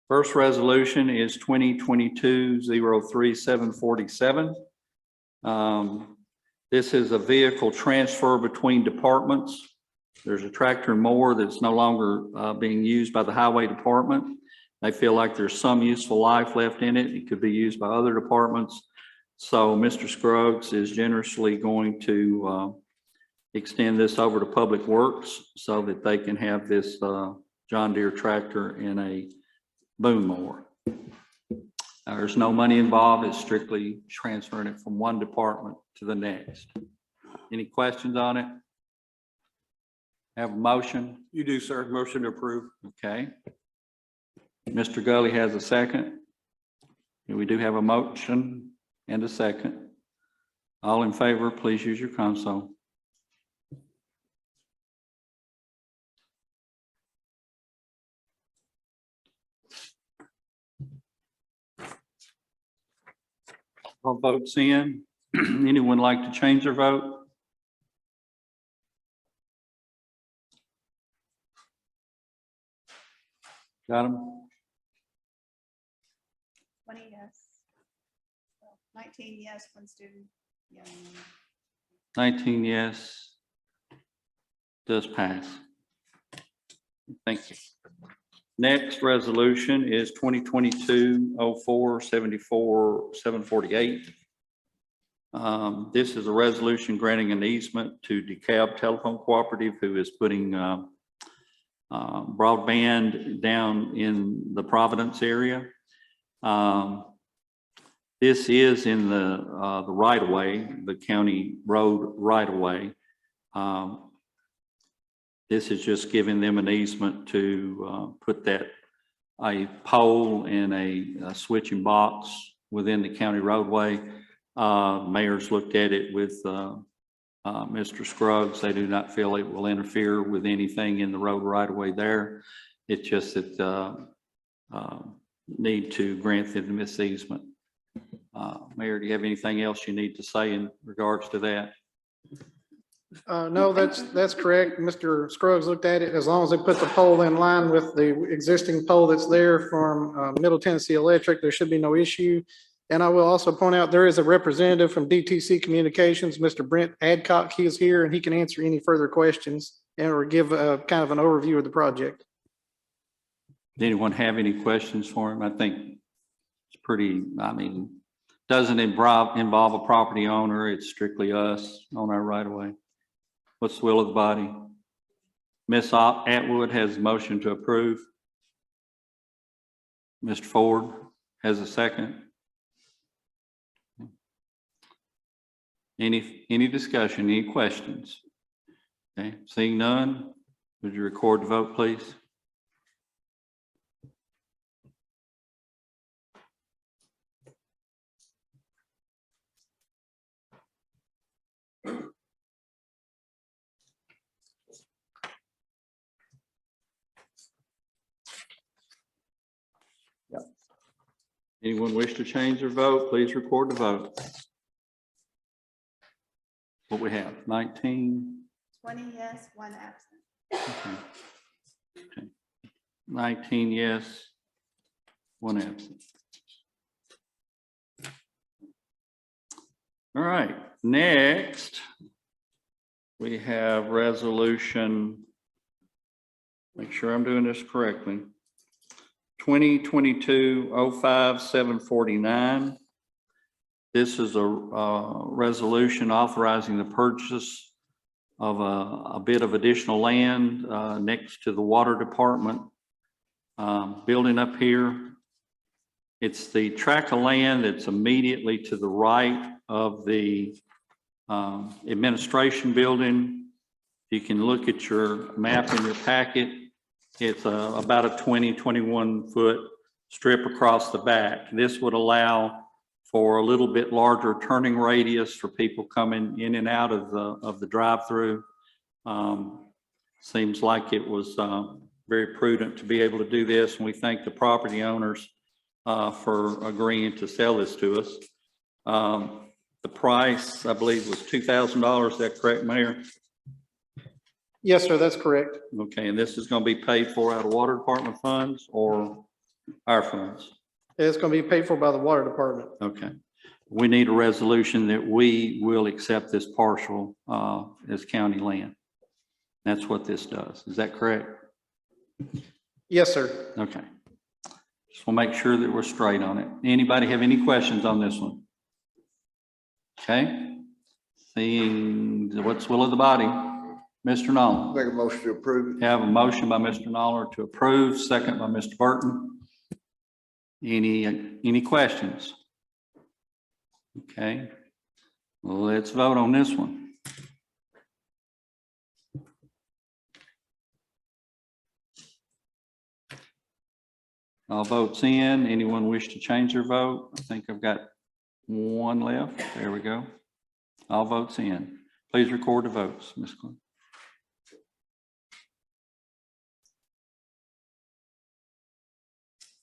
First resolution is 2022-03747. This is a vehicle transfer between departments. There's a tractor and mower that's no longer being used by the highway department. They feel like there's some useful life left in it. It could be used by other departments. So Mr. Scruggs is generously going to extend this over to Public Works so that they can have this John Deere tractor and a boom mower. There's no money involved. It's strictly transferring it from one department to the next. Any questions on it? Have a motion? You do, sir. Motion to approve. Okay. Mr. Gully has a second. And we do have a motion and a second. All in favor, please use your console. All votes in. Anyone like to change their vote? Got them? 20 yes. 19 yes, 1 student. Yeah. 19 yes. Does pass. Thank you. Next resolution is 2022-04-748. This is a resolution granting an easement to DeKalb Telephone Cooperative, who is putting broadband down in the Providence area. This is in the right of way, the county road right of way. This is just giving them an easement to put a pole and a switching box within the county roadway. Mayor's looked at it with Mr. Scruggs. They do not feel it will interfere with anything in the road right away there. It's just that need to grant them this easement. Mayor, do you have anything else you need to say in regards to that? No, that's correct. Mr. Scruggs looked at it. As long as they put the pole in line with the existing pole that's there from Middle Tennessee Electric, there should be no issue. And I will also point out there is a representative from DTC Communications, Mr. Brent Adcock. He is here and he can answer any further questions and or give kind of an overview of the project. Does anyone have any questions for him? I think it's pretty, doesn't involve a property owner. It's strictly us on our right of way. What's the will of the body? Ms. Atwood has a motion to approve. Mr. Ford has a second. Any discussion, any questions? Okay, seeing none, would you record the vote, please? Anyone wish to change their vote, please record the vote. What we have, 19? 20 yes, 1 absent. Okay. 19 yes, 1 absent. All right, next we have resolution, make sure I'm doing this correctly, 2022-05-749. This is a resolution authorizing the purchase of a bit of additional land next to the water department building up here. It's the tract of land that's immediately to the right of the administration building. You can look at your map in your packet. It's about a 21 foot strip across the back. This would allow for a little bit larger turning radius for people coming in and out of the drive-through. Seems like it was very prudent to be able to do this, and we thank the property owners for agreeing to sell this to us. The price, I believe, was $2,000. Is that correct, Mayor? Yes, sir, that's correct. Okay, and this is going to be paid for out of water department funds or our funds? It's going to be paid for by the water department. Okay. We need a resolution that we will accept this parcel as county land. That's what this does. Is that correct? Yes, sir. Okay. Just want to make sure that we're straight on it. Anybody have any questions on this one? Okay. Seeing what's will of the body. Mr. Nolan. Make a motion to approve. Have a motion by Mr. Nolan to approve, second by Mr. Burton. Any questions? Okay. Well, let's vote on this one. All votes in. Anyone wish to change their vote? I think I've got one left. There we go. All votes in. Please record the votes, Ms. Clerk.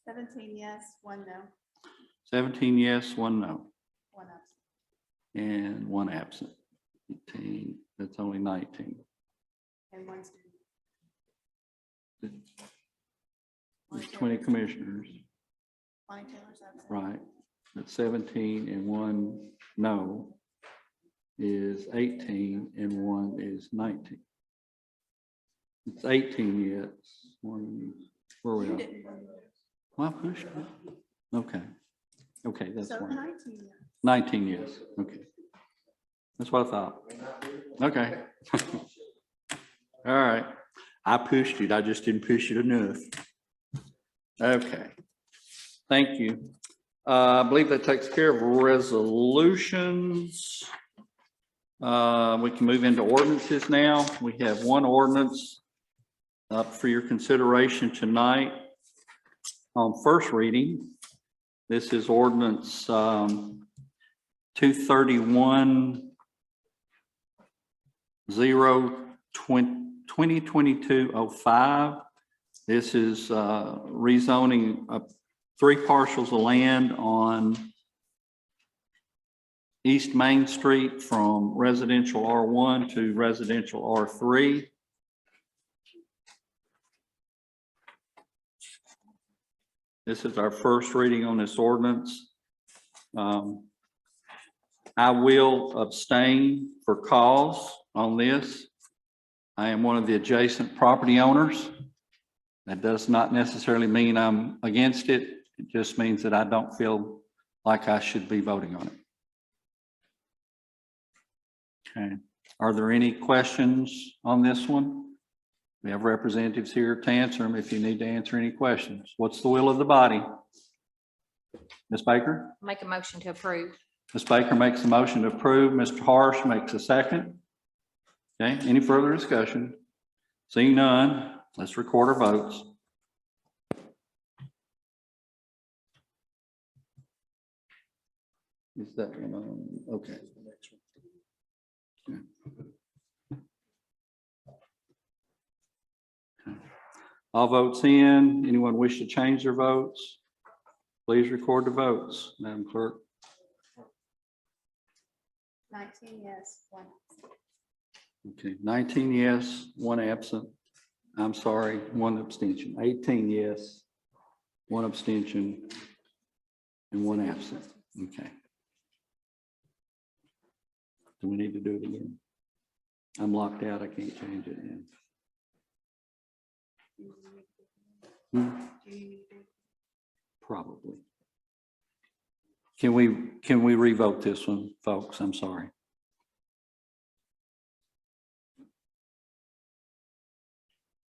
17 yes, 1 no, 17 yes, 1 no, 1 absent. and 1 absent. 18, that's only 19. And 1 student. There's 20 commissioners, Bonnie Taylor's absent. right? That's 17 and 1 no is 18 and 1 is 19. It's 18 yes, 1, where are we You at? didn't vote. Well, I pushed it. Okay. Okay, that's So fine. 19 yes. 19 yes, okay. That's what I thought. Okay. All right. I pushed it. I just didn't push it enough. Okay. Thank you. I believe that takes care of resolutions. We can move into ordinances now. We have one ordinance up for your consideration tonight on first reading. This is ordinance 231-0-2022-05. This is rezoning 3 parcels of land on East Main Street from residential R1 to residential R3. This is our first reading on this ordinance. I will abstain for cause on this. I am one of the adjacent property owners. That does not necessarily mean I'm against it. It just means that I don't feel like I should be voting on it. Okay. Are there any questions on this one? We have representatives here to answer them if you need to answer any questions. What's the will of the body? Ms. Baker? Make a motion to approve. Ms. Baker makes a motion to approve. Mr. Harsh makes a second. Okay, any further discussion? Seeing none, let's record our votes. Is that one on? Okay. All votes in. Anyone wish to change their votes? Please record the votes, Madam Clerk. 19 yes, 1 absent. Okay, 19 yes, 1 absent. I'm sorry, 1 abstention. 18 yes, 1 abstention, and 1 absent. Okay. Do we need to do it again? I'm locked out. I can't change it now. Probably. Can we revote this one, folks? I'm sorry.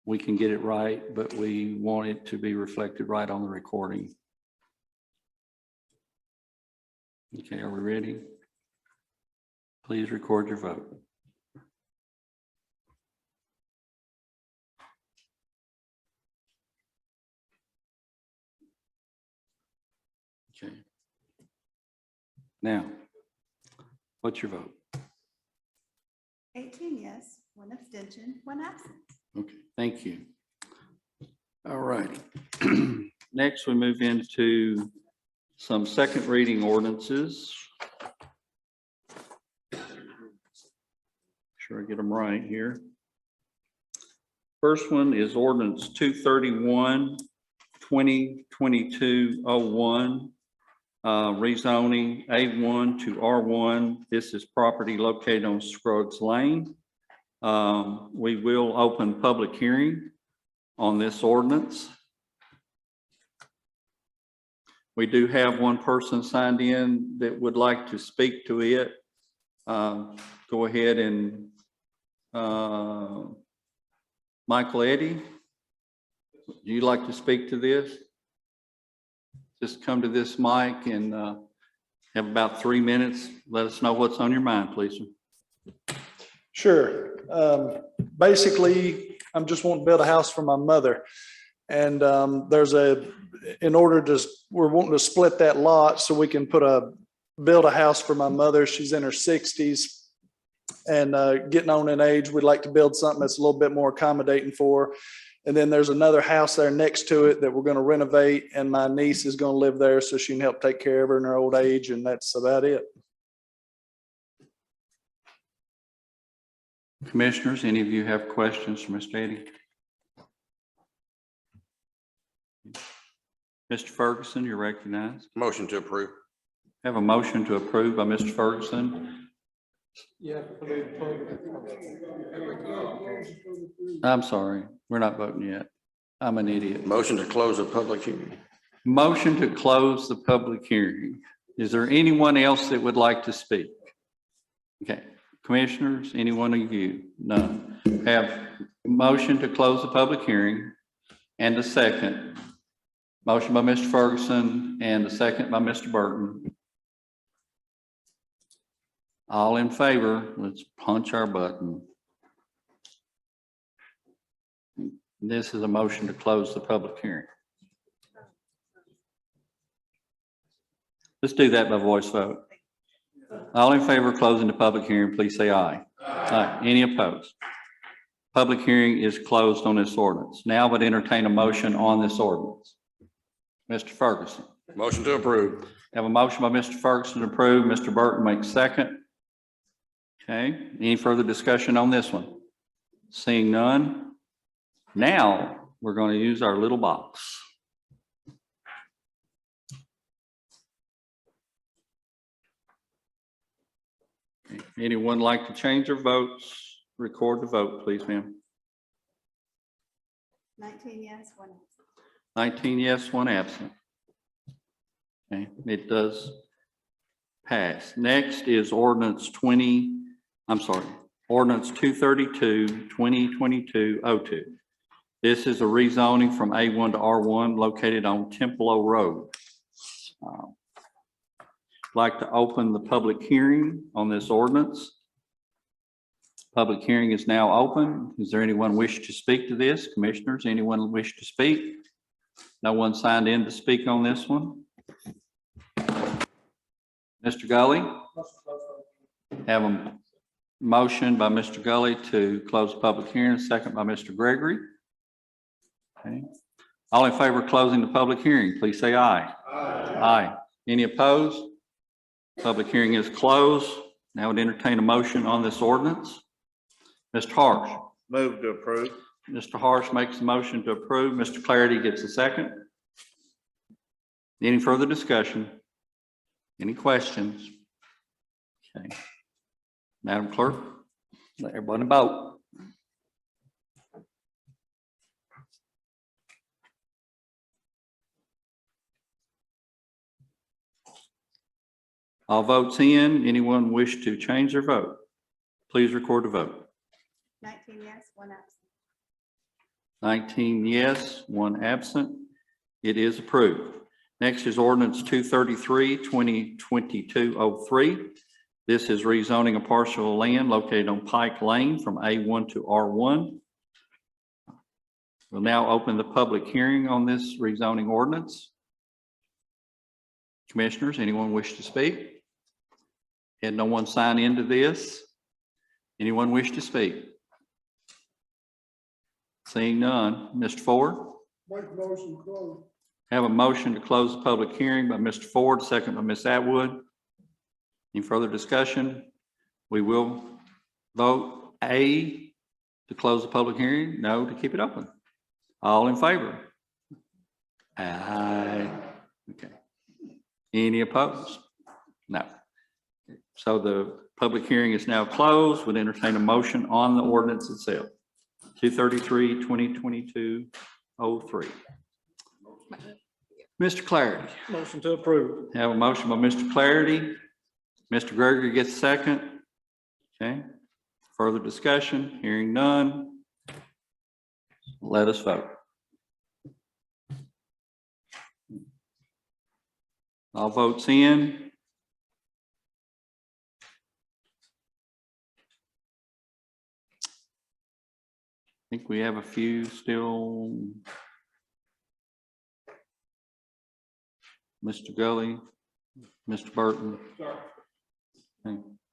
We can get it right, but we want it to be reflected right on the recording. Okay, are we ready? Please record your vote. Okay. Now, what's your vote? 18 yes, 1 abstention, 1 absent. Okay, thank you. All right. Next, we move into some second reading ordinances. Sure I get them right here. First one is ordinance 231, 2022-01, rezoning A1 to R1. This is property located on Scruggs Lane. We will open public hearing on this ordinance. We do have one person signed in that would like to speak to it. Go ahead and Michael Eddy, do you like to speak to this? Just come to this mic and have about 3 minutes. Let us know what's on your mind, please. Sure. Basically, I'm just wanting to build a house for my mother. And we're wanting to split that lot so we can build a house for my mother. She's in her 60s and getting on in age. We'd like to build something that's a little bit more accommodating for her. And then there's another house there next to it that we're going to renovate, and my niece is going to live there so she can help take care of her in her old age, and that's about it. Commissioners, any of you have questions for Mr. Eddy? Mr. Ferguson, you're recognized. Motion to approve. Have a motion to approve by Mr. Ferguson. I'm sorry, we're not voting yet. I'm an idiot. Motion to close the public hearing. Motion to close the public hearing. Is there anyone else that would like to speak? Okay, commissioners, any one of you? None. Have motion to close the public hearing and a second. Motion by Mr. Ferguson and a second by Mr. Burton. All in favor, let's punch our button. This is a motion to close the public hearing. Let's do that by voice vote. All in favor of closing the public hearing, please say aye. Aye. Any opposed? Public hearing is closed on this ordinance. Now I would entertain a motion on this ordinance. Mr. Ferguson. Motion to approve. Have a motion by Mr. Ferguson to approve. Mr. Burton makes second. Okay, any further discussion on this one? Seeing none. Now we're going to use our little box. Okay. Anyone like to change their votes? Record the vote, please, ma'am. 19 yes, 1 absent. 19 yes, 1 absent. Okay, it does pass. Next is ordinance 232, 2022-02. This is a rezoning from A1 to R1 located on Templo Road. I'd like to open the public hearing on this ordinance. Public hearing is now open. Is there anyone wish to speak to this? Commissioners, anyone wish to speak? No one signed in to speak on this one. Mr. Gully? Have a motion by Mr. Gully to close the public hearing, second by Mr. Gregory. Okay. All in favor of closing the public hearing, please say aye. Aye. Aye. Any opposed? Public hearing is closed. Now I would entertain a motion on this ordinance. Mr. Harsh. Move to approve. Mr. Harsh makes the motion to approve. Mr. Clarity gets a second. Any further discussion? Any questions? Okay. Madam Clerk, let everybody vote. All votes in. Anyone wish to change their vote? Please record the vote. 19 yes, 1 absent. 19 yes, 1 absent. It is approved. Next is ordinance 233, 2022-03. This is rezoning a parcel of land located on Pike Lane from A1 to R1. We'll now open the public hearing on this rezoning ordinance. Commissioners, anyone wish to speak? Had no one sign into this? Anyone wish to speak? Seeing none. Mr. Ford? Make motion close. Have a motion to close the public hearing by Mr. Ford, second by Ms. Atwood. Any further discussion? We will vote A to close the public hearing, no to keep it open. All in favor? Aye. Okay. Any opposed? No. So the public hearing is now closed. Would entertain a motion on the ordinance itself. 233, 2022-03. Mr. Clarity. Motion to approve. Have a motion by Mr. Clarity. Mr. Gregory gets second. Okay. Further discussion? Hearing none. Let us vote. All votes in. I think we have a few still. Mr. Gully, Mr. Burton.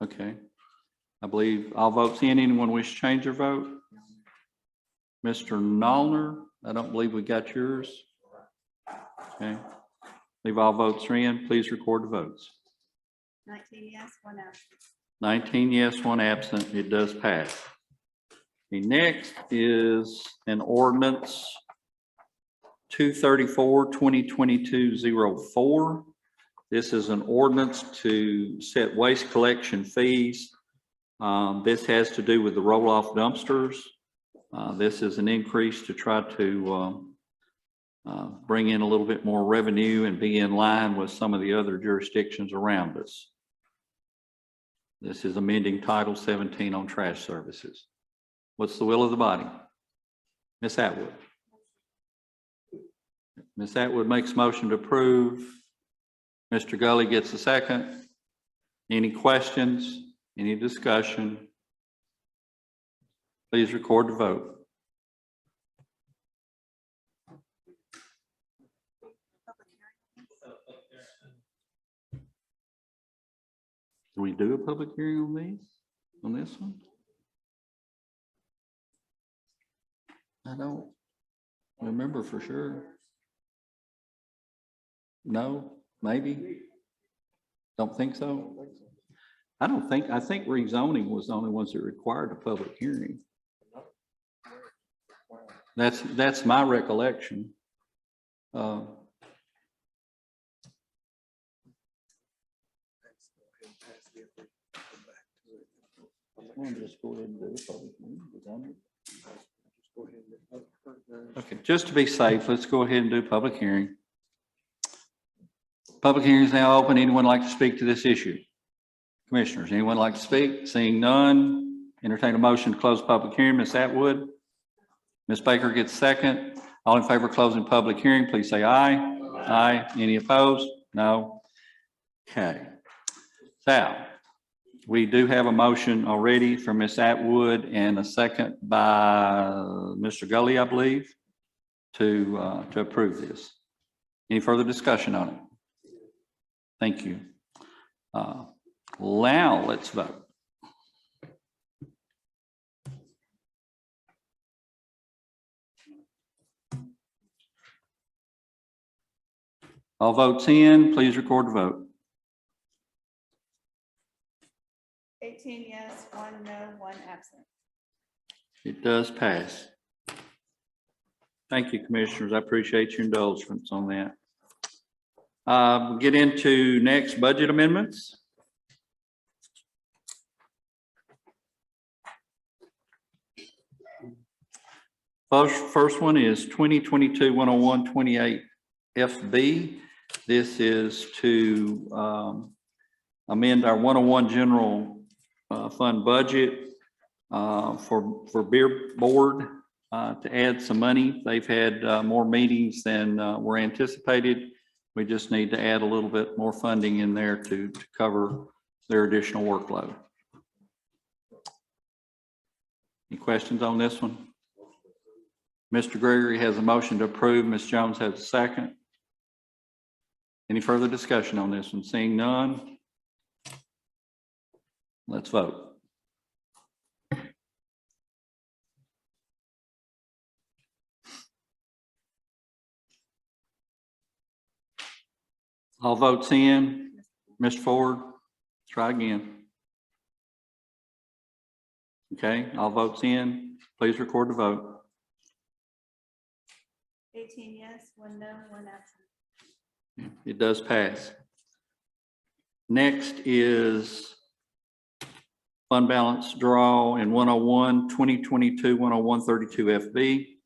Okay. I believe all votes in. Anyone wish to change their vote? Mr. Nollner, I don't believe we got yours. Okay. Leave all votes are in. Please record the votes. 19 yes, 1 absent. 19 yes, 1 absent. It does pass. The next is an ordinance 234, 2022-04. This is an ordinance to set waste collection fees. This has to do with the roll-off dumpsters. This is an increase to try to bring in a little bit more revenue and be in line with some of the other jurisdictions around us. This is amending Title 17 on trash services. What's the will of the body? Ms. Atwood. Ms. Atwood makes motion to approve. Mr. Gully gets a second. Any questions? Any discussion? Please record the vote. Do we do a public hearing on these? On this one? I don't remember for sure. No, maybe. Don't think so. I think rezoning was the only ones that required a public hearing. That's my recollection. Okay, just to be safe, let's go ahead and do public hearing. Public hearing is now open. Anyone like to speak to this issue? Commissioners, anyone like to speak? Seeing none, entertain a motion to close public hearing. Ms. Atwood. Ms. Baker gets second. All in favor of closing public hearing, please say aye. Aye. Any opposed? No. Okay. So we do have a motion already from Ms. Atwood and a second by Mr. Gully, I believe, to approve this. Any further discussion on it? Thank you. Now let's vote. All votes in, please record the vote. 18 yes, 1 no, 1 absent. It does pass. Thank you, Commissioners. I appreciate your indulgence on that. We'll get into next budget amendments. First one is 2022-101-28 FB. This is to amend our 101 general fund budget for Beer Board to add some money. They've had more meetings than were anticipated. We just need to add a little bit more funding in there to cover their additional workload. Any questions on this one? Mr. Gregory has a motion to approve. Ms. Jones has a second. Any further discussion on this one? Seeing none, let's vote. All votes in. Mr. Ford, try again. Okay, all votes in. Please record the vote. 18 yes, 1 no, 1 absent. It does pass. Next is fund balance draw in 101, 2022, 101, 32 FB.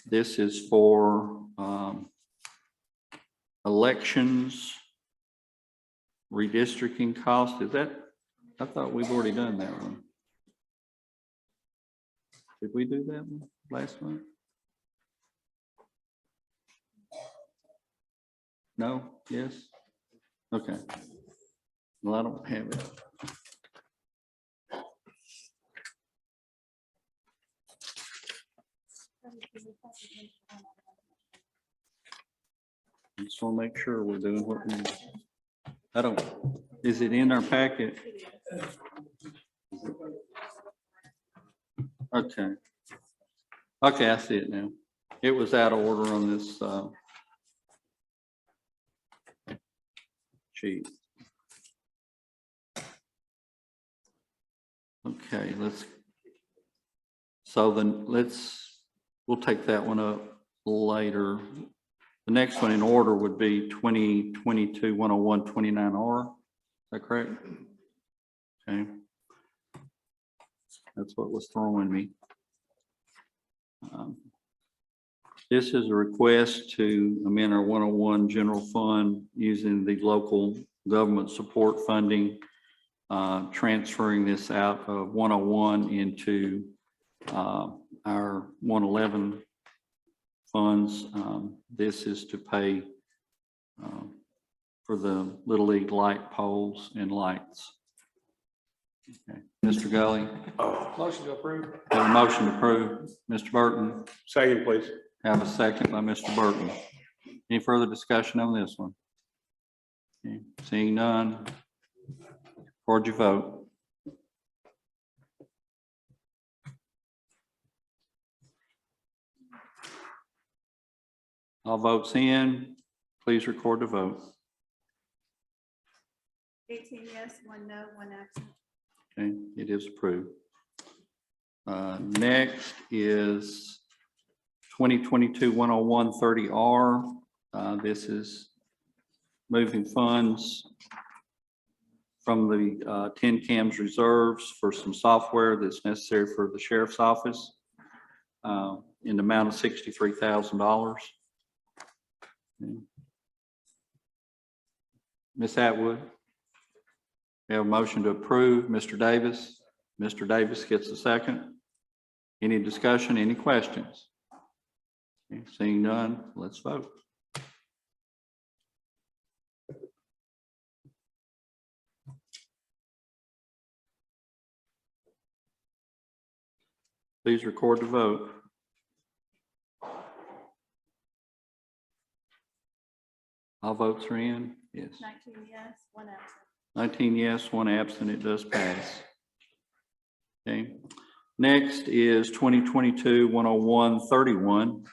This is for elections, redistricting cost. Is that, I thought we've already done that one. Did we do that one last month? No? Yes? Okay. Well, I don't have it. I just want to make sure we're doing what we, I don't, is it in our packet? Okay. Okay, I see it now. It was out of order on this sheet. Okay, we'll take that one up later. The next one in order would be 2022 101 29R. Is that correct? Okay. That's what was throwing me. This is a request to amend our 101 general fund using the local government support funding, transferring this out of 101 into our 111 funds. This is to pay for the Little League light poles and lights. Okay. Mr. Gully. Motion to approve. Have a motion to approve. Mr. Burton. Second, please. Have a second by Mr. Burton. Any further discussion on this one? Okay. Seeing none, record your vote. All votes in, please record the vote. 18 yes, 1 no, 1 absent. Okay, it is approved. Next is 2022 101 30R. This is moving funds from the 10 CAMS reserves for some software that's necessary for the sheriff's office in the amount of $63,000. Ms. Atwood, we have a motion to approve. Mr. Davis. Mr. Davis gets a second. Any discussion, any questions? Okay, seeing none, let's vote. Please record the vote. All votes are in? Yes. 19 yes, 1 absent. 19 yes, 1 absent. It does pass. Okay. Next is 2022 101 31.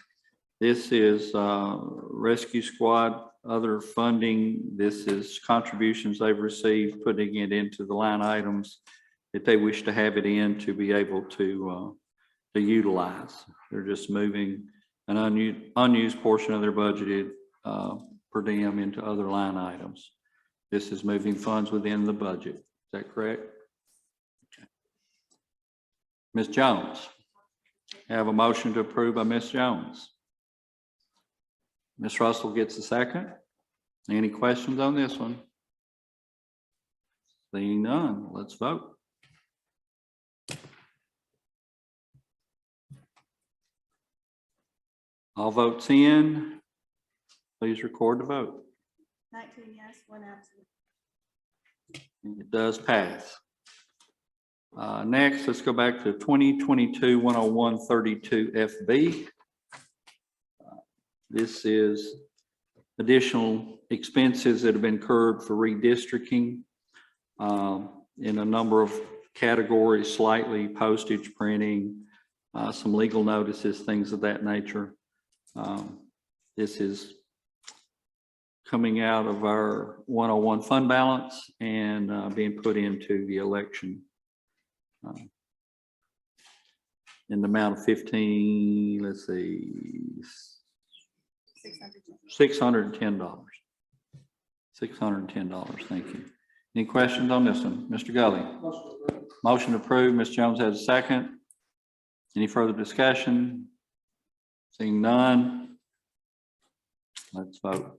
This is Rescue Squad, other funding. This is contributions they've received, putting it into the line items that they wish to have it in to be able to utilize. They're just moving an unused portion of their budgeted per diem into other line items. This is moving funds within the budget. Is that correct? Okay. Ms. Jones, I have a motion to approve by Ms. Jones. Ms. Russell gets a second. Any questions on this one? Seeing none, let's vote. All votes in. please record the vote. 19 yes, one absent. It does pass. Next, let's go back to 2022-101-32 FB. This is additional expenses that have been incurred for redistricting in a number of categories, slightly postage, printing, some legal notices, things of that nature. This is coming out of our 101 fund balance and being put into the election in the amount of 15, let's see, $610. $610, thank you. Any questions on this one? Mr. Gully? Motion approved. Ms. Jones has a second. Any further discussion? Seeing none, let's vote.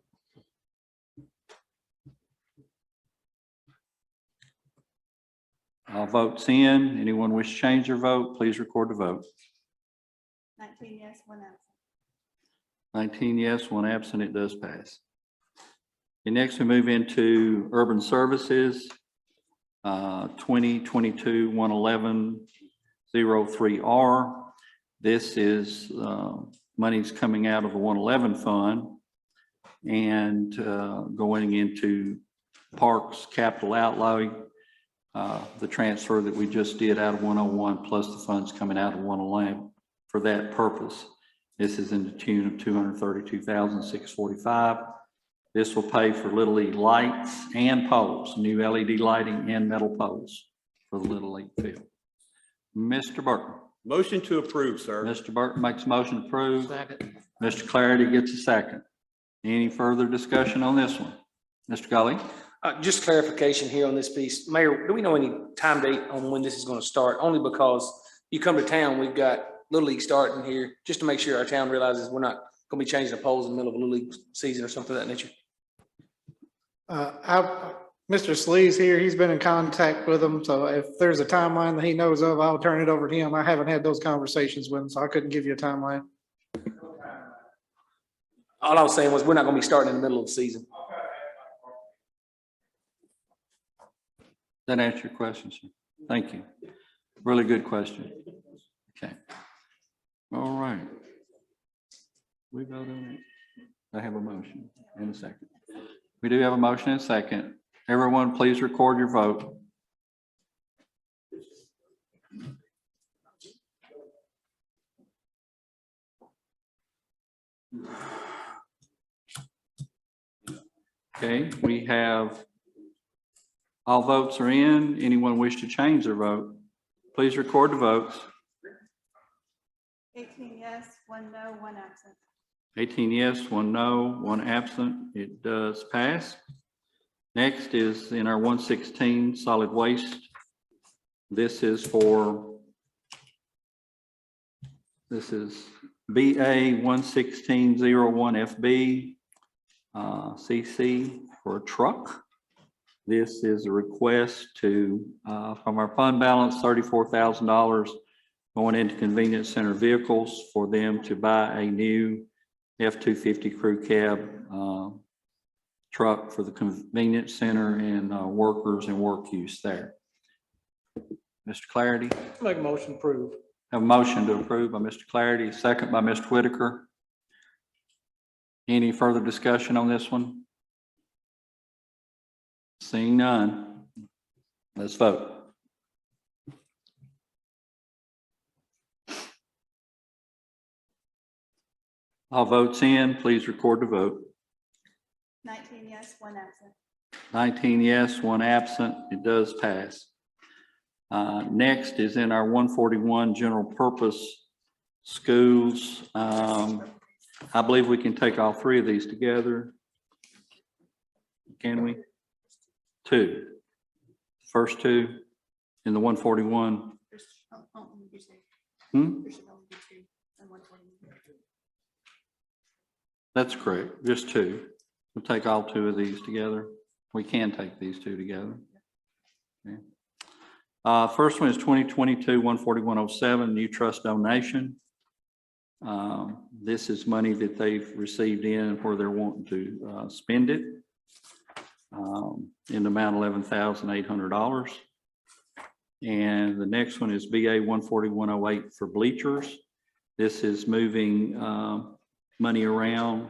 All votes in. Anyone wish to change their vote, please record the vote. 19 yes, one absent. 19 yes, 1 absent, it does pass. Okay, next we move into urban services, 2022-111-03R. This is monies coming out of the 111 fund and going into parks capital outlay. The transfer that we just did out of 101 plus the funds coming out of 111 for that purpose. This is in the tune of $232,645. This will pay for Little League lights and poles, new LED lighting and metal poles for the Little League field. Mr. Burton. Motion to approve, sir. Mr. Burton makes a motion to approve. Second. Mr. Clarity gets a second. Any further discussion on this one? Mr. Gully? Just clarification here on this piece. Mayor, do we know any time date on when this is going to start? Only because you come to town, we've got Little League starting here, just to make sure our town realizes we're not going to be changing the poles in the middle of a Little League season or something of that nature. Mr. Slee's here. He's been in contact with them. So if there's a timeline that he knows of, I'll turn it over to him. I haven't had those conversations with him, so I couldn't give you a timeline. All I was saying was we're not going to be starting in the middle of the season. That answer your question, sir? Thank you. Really good question. Okay. All right. We vote on it. I have a motion in a second. We do have a motion and a second. Everyone, please record your vote. Okay, we have all votes are in. Anyone wish to change their vote? Please record the votes. 18 yes, one no, one absent. 18 yes, 1 no, 1 absent. It does pass. Next is in our 116 solid waste. This is BA 11601 FB CC for a truck. This is a request to from our fund balance, $34,000 going into convenience center vehicles for them to buy a new F-250 crew cab truck for the convenience center and workers and work use there. Mr. Clarity? Make a motion to approve. Have a motion to approve by Mr. Clarity, second by Mr. Whitaker. Any further discussion on this one? Seeing none, let's vote. All votes in, please record the vote. 19 yes, one absent. 19 yes, 1 absent. It does pass. Next is in our 141 general purpose schools. I believe we can take all 3 of these together. Can we? 2. First 2 in the 141. That's correct. Just 2. We'll take all 2 of these together. We can take these 2 together. Okay. First one is 2022-14107, new trust donation. This is money that they've received in where they're wanting to spend it in the amount of $11,800. And the next one is BA 14108 for bleachers. This is moving money around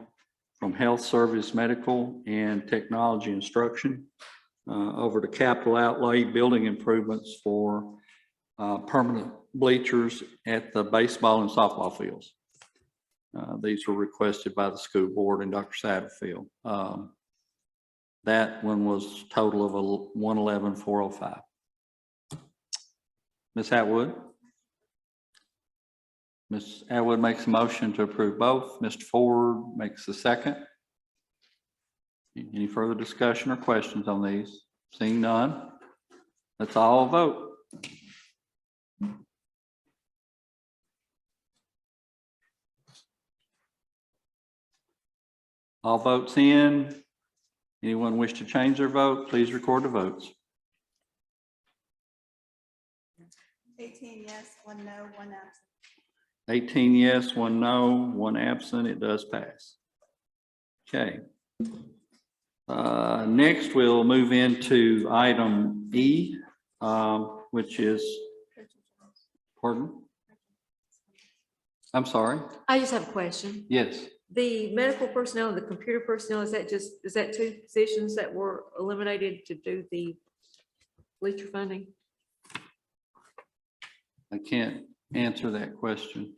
from health service, medical, and technology instruction over to capital outlay building improvements for permanent bleachers at the baseball and softball fields. These were requested by the school board and Dr. Satterfield. That one was total of $111,405. Ms. Atwood? Ms. Atwood makes a motion to approve both. Mr. Ford makes the second. Any further discussion or questions on these? Seeing none, let's all vote. All votes in. Anyone wish to change their vote, please record the votes. 18 yes, 1 no, 1 absent. 18 yes, 1 no, 1 absent. It does pass. Okay. Next, we'll move into item E, which is, pardon? I'm sorry. I just have a question. Yes. The medical personnel and the computer personnel, is that 2 positions that were eliminated to do the bleacher funding? I can't answer that question.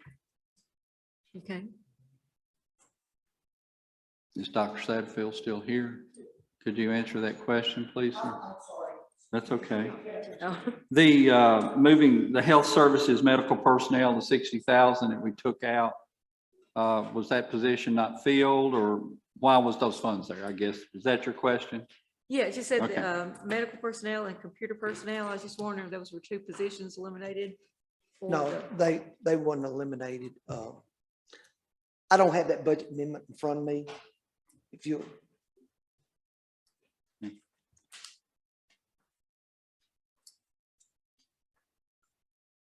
Okay. Is Dr. Satterfield still here? Could you answer that question, please? Sir? That's okay. Oh. The moving the health services medical personnel, the 60,000 that we took out, was that position not filled, or why was those funds there? I guess, is that your question? Yeah, it just said Okay. medical personnel and computer personnel. I was just wondering if those were 2 positions eliminated. for No, the- they weren't eliminated. I don't have that budget amendment in front of me. If you,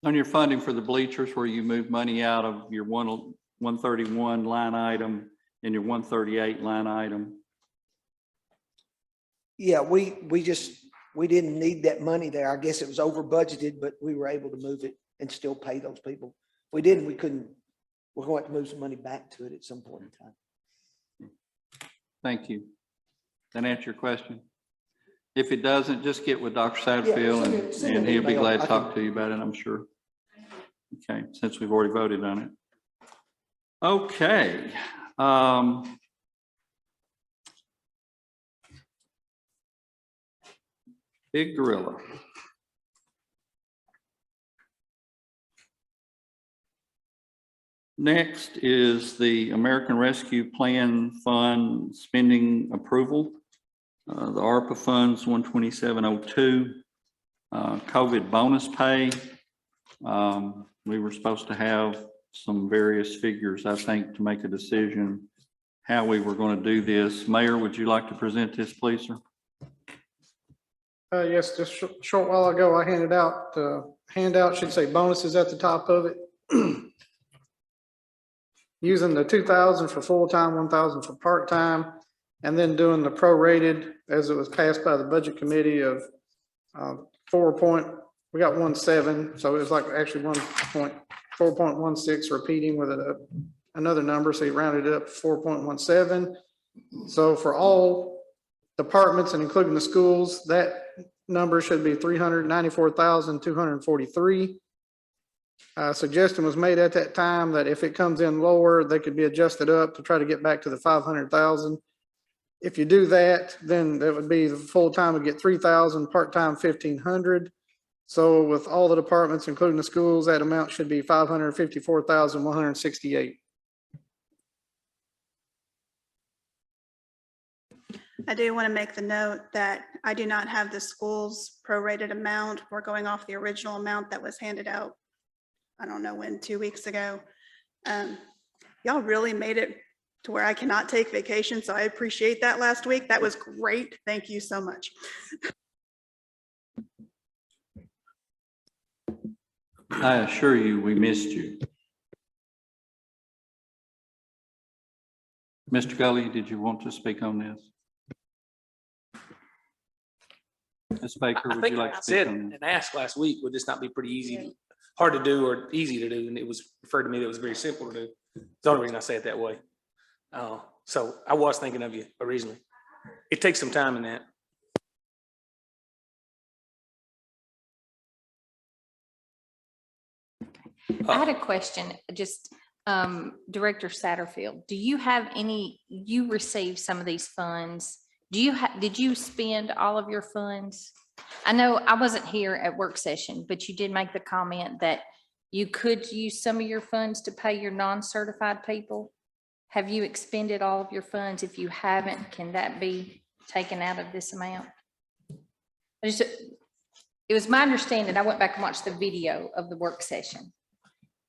On your funding for the bleachers, where you move money out of your 131 line item and your 138 line item. yeah, we didn't need that money there. I guess it was over budgeted, but we were able to move it and still pay those people. If we didn't, we couldn't. We're going to move some money back to it at some point in time. Thank you. That answer your question? If it doesn't, just get with Dr. Satterfield send and an he'll be email. glad to I talk can- to you about it, I'm sure. Okay, since we've already voted on it. Okay. Big Gorilla. Next is the American Rescue Plan Fund spending approval. The ARPA funds 12702, COVID bonus pay. We were supposed to have some various figures, I think, to make a decision how we were going to do this. Mayor, would you like to present this, please, sir? Yes, just a short while ago, I handed out, handout should say bonuses at the top of it. Using the 2,000 for full-time, 1,000 for part-time, and then doing the prorated as it was passed by the budget committee of we got 1.7, so it was like actually 4.16 repeating with another number, so you rounded it up to 4.17. So for all departments and including the schools, that number should be 394,243. Suggestion was made at that time that if it comes in lower, they could be adjusted up to try to get back to the 500,000. If you do that, then that would be the full-time would get 3,000, part-time 1,500. So with all the departments, including the schools, that amount should be 554,168. I do want to make the note that I do not have the school's prorated amount. We're going off the original amount that was handed out, I don't know when, 2 weeks ago. Y'all really made it to where I cannot take vacation, so I appreciate that last week. That was great. Thank you so much. I assure you, we missed you. Mr. Gully, did you want to speak on this? Ms. Baker, I would think you like I to speak said on this? and asked last week, would this not be pretty easy, hard to do or easy to do? And it was referred to me that it was very simple to do. It's the only reason I say it that way. So I was thinking of you originally. It takes some time in that. I had a question, just, Director Satterfield, do you have any, you received some of these funds? Did you spend all of your funds? I know I wasn't here at work session, but you did make the comment that you could use some of your funds to pay your non-certified people. Have you expended all of your funds? If you haven't, can that be taken out of this amount? It was my understanding, I went back and watched the video of the work session.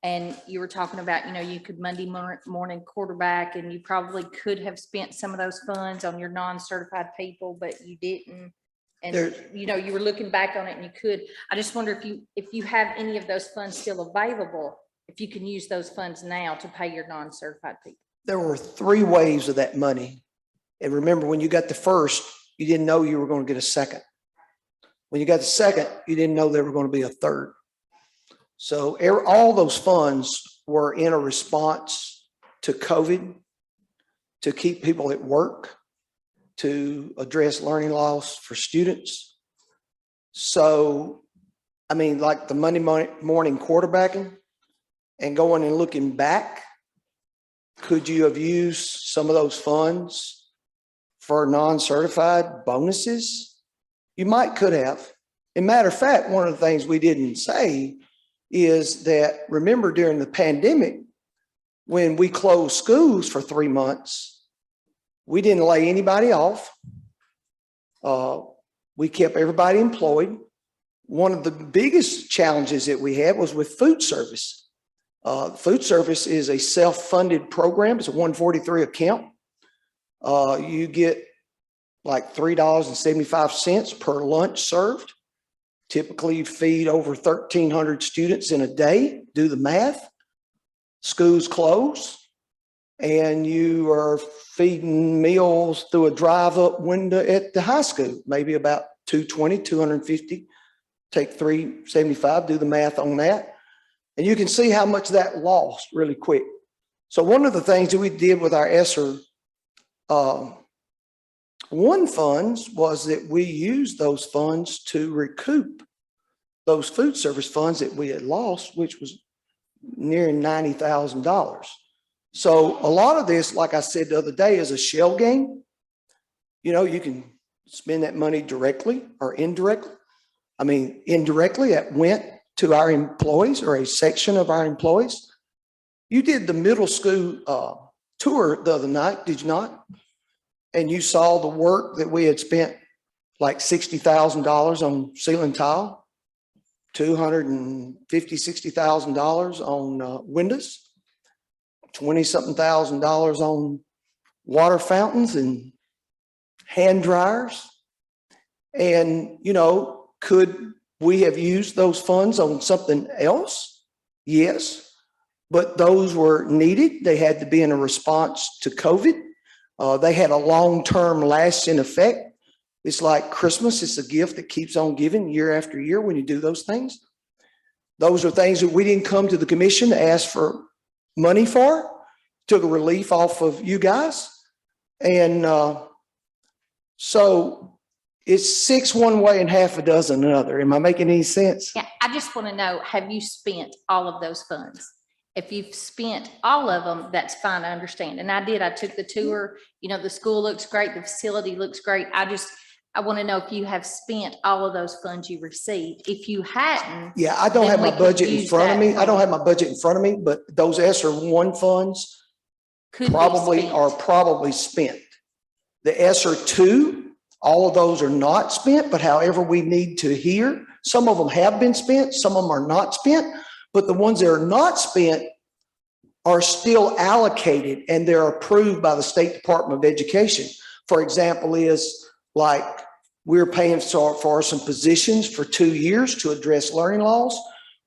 And you were talking about, you could Monday morning quarterback, and you probably could have spent some of those funds on your non-certified people, but you didn't. And, you were looking back on it and you could. I just wonder if you have any of those funds still available, if you can use those funds now to pay your non-certified people. There were 3 waves of that money. And remember, when you got the first, you didn't know you were going to get a second. When you got the second, you didn't know there were going to be a third. So all those funds were in a response to COVID, to keep people at work, to address learning loss for students. So, I mean, like the Monday morning quarterbacking and going and looking back, could you have used some of those funds for non-certified bonuses? You could have. As a matter of fact, one of the things we didn't say is that, remember during the pandemic, when we closed schools for 3 months, we didn't lay anybody off. We kept everybody employed. One of the biggest challenges that we had was with food service. Food service is a self-funded program. It's a 143 account. You get like $3.75 per lunch served. Typically you feed over 1,300 students in a day. Do the math. Schools close and you are feeding meals through a drive-up window at the high school, maybe about 220, 250. Take 375, do the math on that. And you can see how much that lost really quick. So one of the things that we did with our ESSER one funds was that we used those funds to recoup those food service funds that we had lost, which was near $90,000. So a lot of this, like I said the other day, is a shell game. You can spend that money directly or indirectly. I mean, indirectly, that went to our employees or a section of our employees. You did the middle school tour the other night, did you not? And you saw the work that we had spent, like $60,000 on ceiling tile, $250,000, $60,000 on windows, $20-something thousand on water fountains and hand dryers. And, could we have used those funds on something else? Yes, but those were needed. They had to be in a response to COVID. They had a long-term lasting effect. It's like Christmas. It's a gift that keeps on giving year after year when you do those things. Those are things that we didn't come to the commission to ask for money for. Took a relief off of you guys. And so it's 6 one way and half a dozen another. Am I making any sense? Yeah, I just want to know, have you spent all of those funds? If you've spent all of them, that's fine, I understand. And I took the tour, the school looks great, the facility looks great. I want to know if you have spent all of those funds you received. If you hadn't. Yeah, I don't have my budget in front of me. I don't have my budget in front of me, but those ESSER one funds are probably spent. The ESSER two, all of those are not spent, but however we need to hear, some of them have been spent, some of them are not spent. But the ones that are not spent are still allocated and they're approved by the State Department of Education. For example, is like we're paying for some positions for 2 years to address learning loss.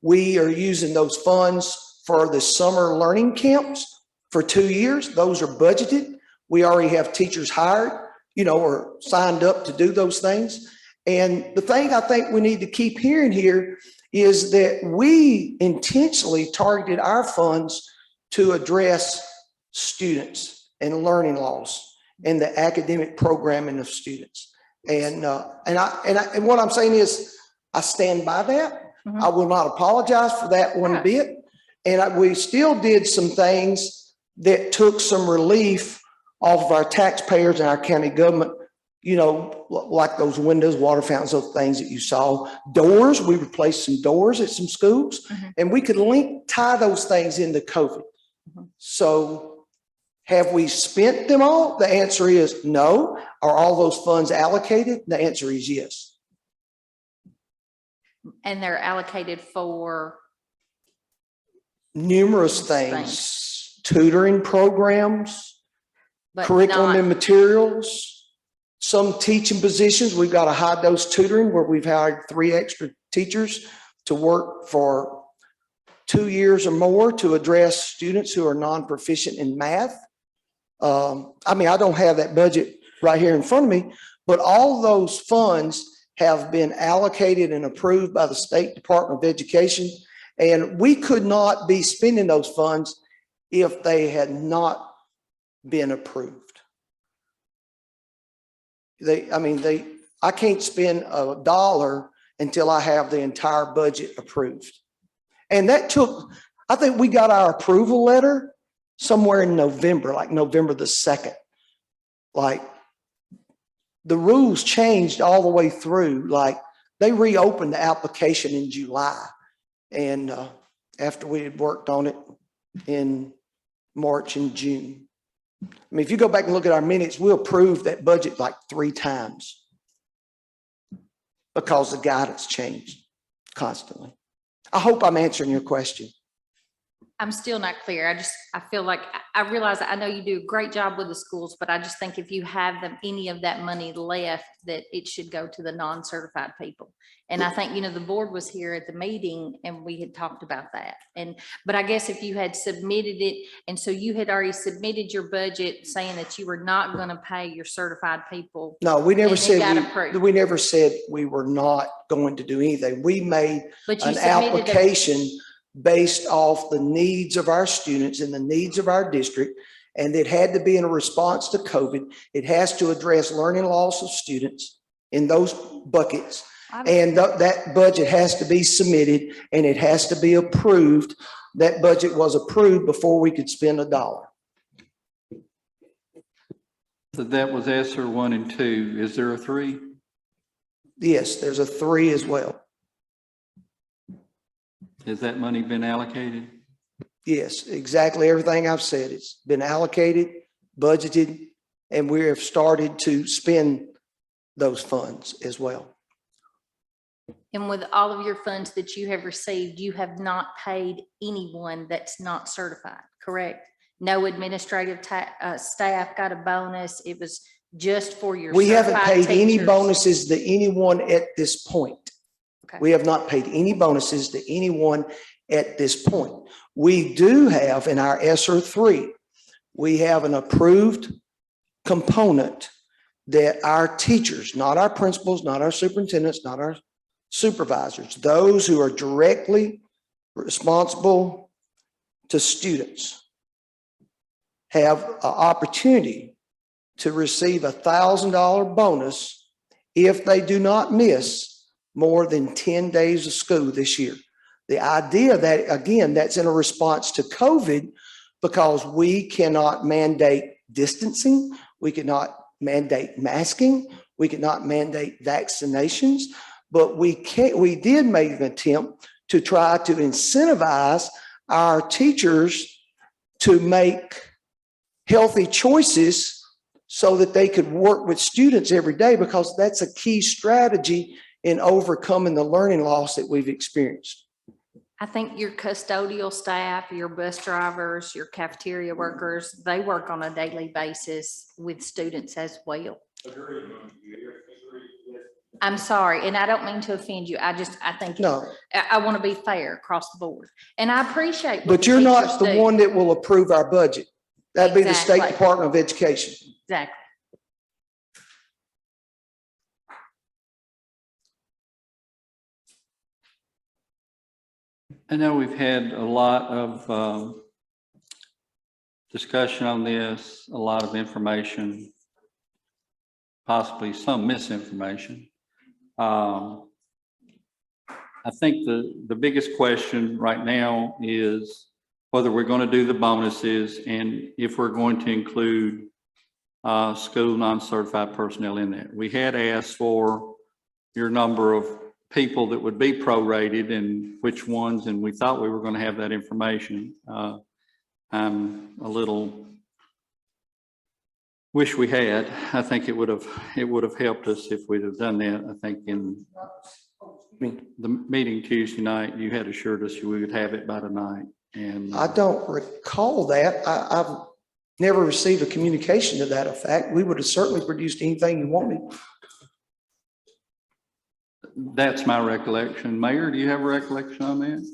We are using those funds for the summer learning camps for 2 years. Those are budgeted. We already have teachers hired, or signed up to do those things. And the thing I think we need to keep hearing here is that we intentionally targeted our funds to address students and learning loss and the academic programming of students. And what I'm saying is I stand by that. I will not apologize for that one bit. And we still did some things that took some relief off of our taxpayers and our county government, like those windows, water fountains, those things that you saw. Doors, we replaced some doors at some schools, and we could tie those things into COVID. So have we spent them all? The answer is no. Are all those funds allocated? The answer is yes. And they're allocated for? Numerous things, tutoring programs, But curriculum not- and materials, some teaching positions. We've got a high dose tutoring where we've hired 3 extra teachers to work for 2 years or more to address students who are non-proficient in math. I don't have that budget right here in front of me, but all those funds have been allocated and approved by the State Department of Education. And we could not be spending those funds if they had not been approved. I can't spend $1 until I have the entire budget approved. And that I think we got our approval letter somewhere in November, like November the 2nd. Like the rules changed all the way through. Like they reopened the application in July. And after we had worked on it in March and June. If you go back and look at our minutes, we approved that budget like 3 times because the guidance changed constantly. I hope I'm answering your question. I'm still not clear. I feel like I realize I know you do a great job with the schools, but I just think if you have any of that money left, that it should go to the non-certified people. And I think, the board was here at the meeting and we had talked about that. But I guess if you had submitted it, and so you had already submitted your budget saying that you were not going to pay your certified people. No, we never said approved. we never said we were not going to do anything. We made an But application based off the needs of our students and the needs of our district. And it had to be in a response to COVID. It has to address learning loss of students in those buckets. And that budget has to be submitted and it has to be approved. That budget was approved before we could spend $1. So that was ESSER 1 and 2. Is there a 3? Yes, there's a 3 as well. Has that money been allocated? Yes, exactly everything I've said. It's been allocated, budgeted, and we have started to spend those funds as well. And with all of your funds that you have received, you have not paid anyone that's not certified, correct? No administrative staff got a bonus. It was just for your We haven't paid any teachers. bonuses to anyone at this point. Okay. We have not paid any bonuses to anyone at this point. We do have in our ESSER 3, we have an approved component that our teachers, not our principals, not our superintendents, not our supervisors, those who are directly responsible to students, have an opportunity to receive $1,000 bonus if they do not miss more than 10 days of school this year. The idea that, again, that's in a response to COVID because we cannot mandate distancing, we cannot mandate masking, we cannot mandate vaccinations, but we did make an attempt to try to incentivize our teachers to make healthy choices so that they could work with students every day, because that's a key strategy in overcoming the learning loss that we've experienced. I think your custodial staff, your bus drivers, your cafeteria workers, they work on a daily basis with students as well. I'm sorry, and I don't mean to offend you. I think No. I want to be fair across the board, and I appreciate. what But the you're not teachers the do. one that will approve our budget. That'd be the State Exactly. Department of Education. Exactly. I know we've had a lot of discussion on this, a lot of information, possibly some misinformation. I think the biggest question right now is whether we're going to do the bonuses and if we're going to include school non-certified personnel in that. We had asked for your number of people that would be prorated and which ones, and we thought we were going to have that information. I'm a little wish we had. I think it would have helped us if we'd have done that. I think in the meeting Tuesday night, you had assured us we would have it by tonight. And I don't recall that. I've never received a communication to that effect. We would have certainly produced anything you wanted. that's my recollection. Mayor, do you have a recollection on that?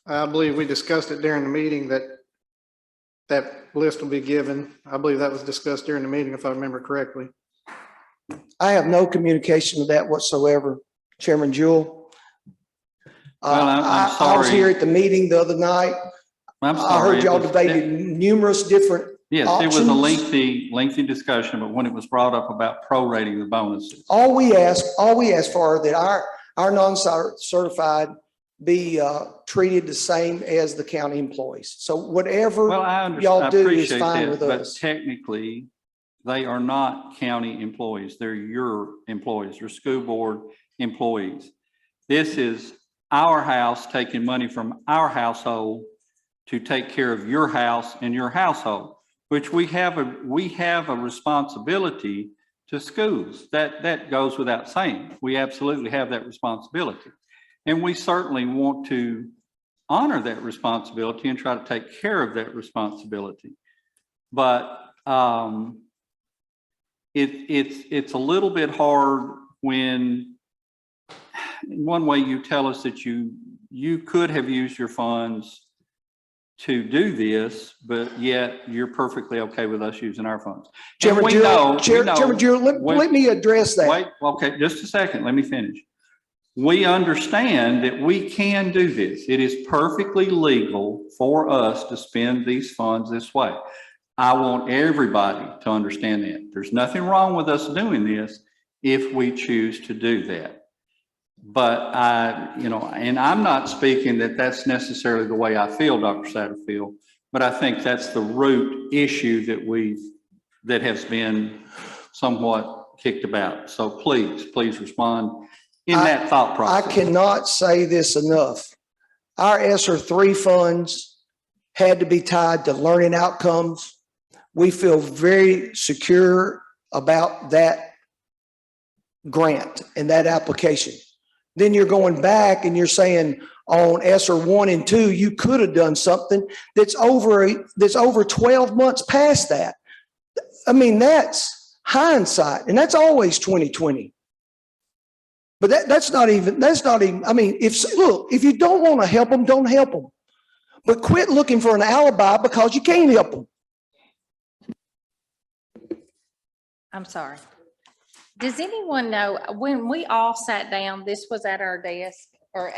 I believe we discussed it during the meeting that list will be given. I believe that was discussed during the meeting, if I remember correctly. I have no communication of that whatsoever, Chairman Jewell. Well, I'm I was sorry. here at the meeting the other night. I'm I sorry. heard y'all debated numerous different Yes, it was a options. lengthy discussion, but when it was brought up about prorating the bonuses. All we ask for that our non-certified be treated the same as the county employees. So whatever Well, I understand, y'all I do is appreciate fine that, with but us. technically, they are not county employees. They're your employees, your school board employees. This is our house taking money from our household to take care of your house and your household, which we have a responsibility to schools. That goes without saying. We absolutely have that responsibility. And we certainly want to honor that responsibility and try to take care of that responsibility. But it's a little bit hard when, in one way, you tell us that you could have used your funds to do this, but yet you're perfectly okay with us using our funds. Chairman Jewell, Chairman Jewell, let me address that. Wait, okay, just a second, let me finish. We understand that we can do this. It is perfectly legal for us to spend these funds this way. I want everybody to understand that. There's nothing wrong with us doing this if we choose to do that. But and I'm not speaking that that's necessarily the way I feel, Dr. Satterfield, but I think that's the root issue that has been somewhat kicked about. So please respond in that thought process. I cannot say this enough. Our ESSER 3 funds had to be tied to learning outcomes. We feel very secure about that grant and that application. Then you're going back and you're saying on ESSER 1 and 2, you could have done something that's over 12 months past that. I mean, that's hindsight, and that's always 2020. But that's not even, I mean, if you don't want to help them, don't help them. But quit looking for an alibi because you can't help them. I'm sorry. Does anyone know, when we all sat down, this was at our desk or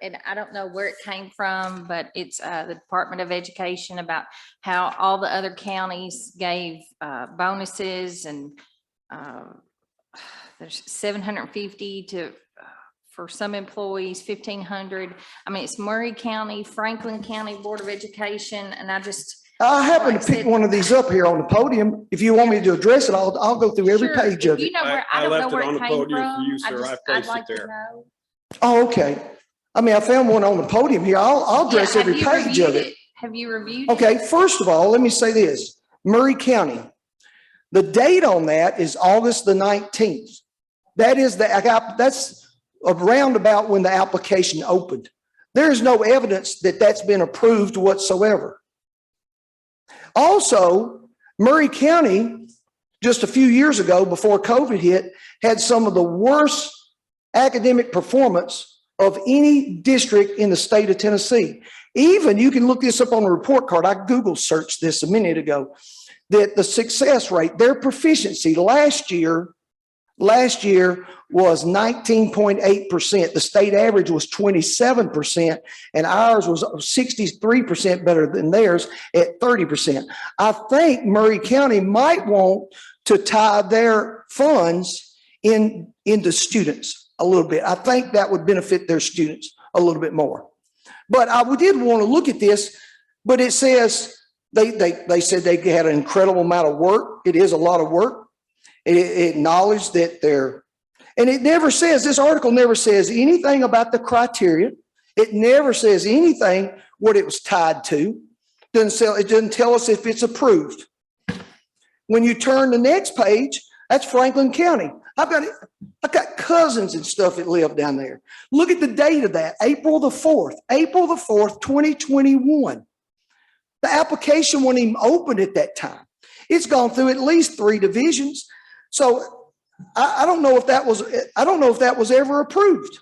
and I don't know where it came from, but it's the Department of Education about how all the other counties gave bonuses and there's 750 to for some employees, 1,500. I mean, it's Murray County, Franklin County Board of Education, and I happen to pick one of these up here on the podium. If you want me to address it, I'll go through every page of it. You know where, I don't know where it came from. I'd like to know. Oh, okay. I mean, I found one on the podium here. I'll address every page of it. Have you reviewed it? Okay, first of all, let me say this. Murray County. The date on that is August the 19th. That's around about when the application opened. There is no evidence that that's been approved whatsoever. Also, Murray County, just a few years ago before COVID hit, had some of the worst academic performance of any district in the state of Tennessee. Even, you can look this up on a report card. I Google searched this a minute ago, that the success rate, their proficiency last year was 19.8%. The state average was 27%, and ours was 63% better than theirs at 30%. I think Murray County might want to tie their funds into students a little bit. I think that would benefit their students a little bit more. But I did want to look at this, but it says they said they had an incredible amount of work. It is a lot of work. It acknowledged that and it never says, this article never says anything about the criteria. It never says anything what it was tied to. It doesn't tell us if it's approved. When you turn the next page, that's Franklin County. I've got cousins and stuff that live down there. Look at the date of that, April the 4th, 2021. The application wasn't even open at that time. It's gone through at least 3 divisions. So I don't know if that was ever approved.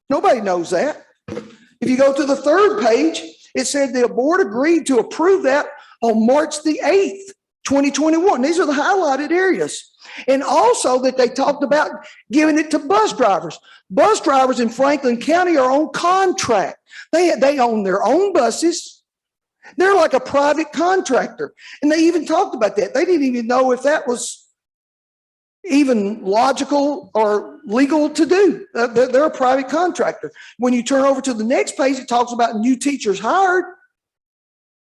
Nobody knows that. If you go to the 3rd page, it said the board agreed to approve that on March the 8th, 2021. These are the highlighted areas. And also that they talked about giving it to bus drivers. Bus drivers in Franklin County are on contract. They own their own buses. They're like a private contractor. And they even talked about that. They didn't even know if that was even logical or legal to do. They're a private contractor. When you turn over to the next page, it talks about new teachers hired.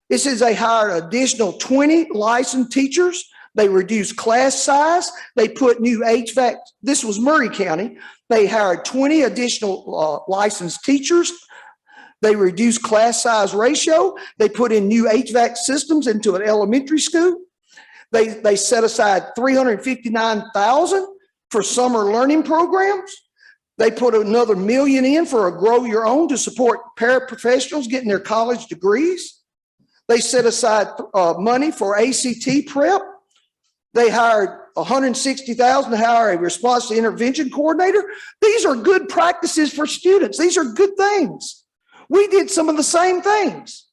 It says they hired additional 20 licensed teachers. They reduced class size. They put new HVAC. This was Murray County. They hired 20 additional licensed teachers. They reduced class size ratio. They put in new HVAC systems into an elementary school. They set aside $359,000 for summer learning programs. They put another $1 million in for a Grow Your Own to support paraprofessionals getting their college degrees. They set aside money for ACT prep. They hired $160,000 to hire a response to intervention coordinator. These are good practices for students. These are good things. We did some of the same things.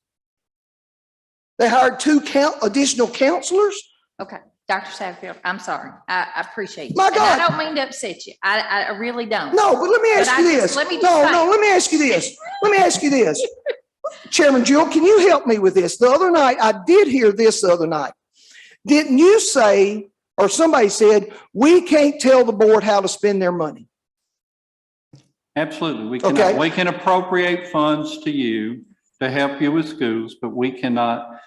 They hired 2 additional counselors. Okay, Dr. Satterfield, I'm sorry. I appreciate you. My And God. I don't mean to upset you. I really don't. No, but let me ask you this. Let me ask you this. Let me ask you this. Chairman Jewell, can you help me with this? The other night, I did hear this the other night. Didn't you say, or somebody said, we can't tell the board how to spend their money? Absolutely. Okay. We can appropriate funds to you to help you with schools, but we cannot,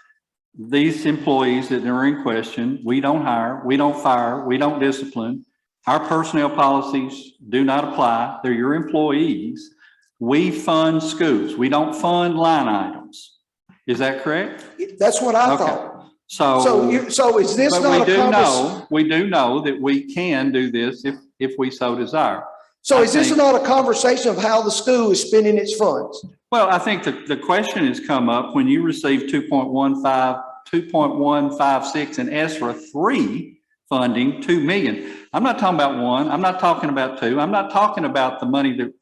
these employees that are in question, we don't hire, we don't fire, we don't discipline. Our personnel policies do not apply. They're your employees. We fund schools. We don't fund line items. Is that correct? That's what I Okay. thought. So is this but not a conversation? we do know that we can do this if we so desire. So I is this think- not a conversation of how the school is spending its funds? Well, I think the question has come up when you receive 2.156 and ESRA 3 funding, 2 million. I'm not talking about 1. I'm not talking about 2. I'm not talking about the money that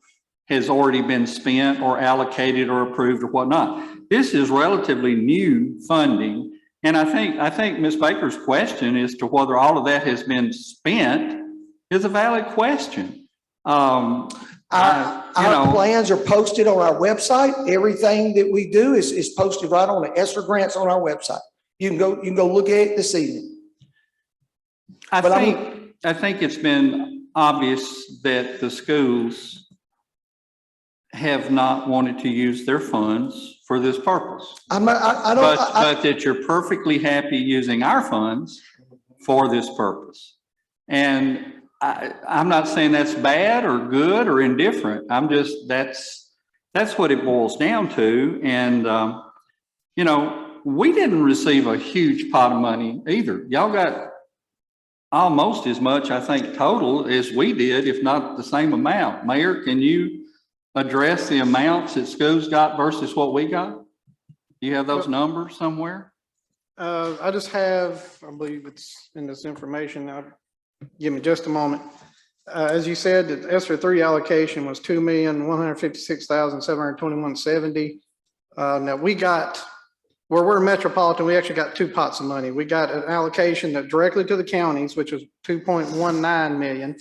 has already been spent or allocated or approved or whatnot. This is relatively new funding. And I think Ms. Baker's question as to whether all of that has been spent is a valid question. Our plans are posted on our website. Everything that we do is posted right on the ESSER grants on our website. You can go look at it this evening. I think it's been obvious that the schools have not wanted to use their funds for this purpose. But that you're perfectly happy using our funds for this purpose. And I'm not saying that's bad or good or indifferent. I'm just, that's what it boils down to. And, we didn't receive a huge pot of money either. Y'all got almost as much, I think, total as we did, if not the same amount. Mayor, can you address the amounts that schools got versus what we got? Do you have those numbers somewhere? I just have, I believe it's in this information. Give me just a moment. As you said, the ESSER three allocation was 2,156,721.70. Now we got, where we're metropolitan, we actually got two pots of money. We got an allocation that directly to the counties, which was 2.19 million.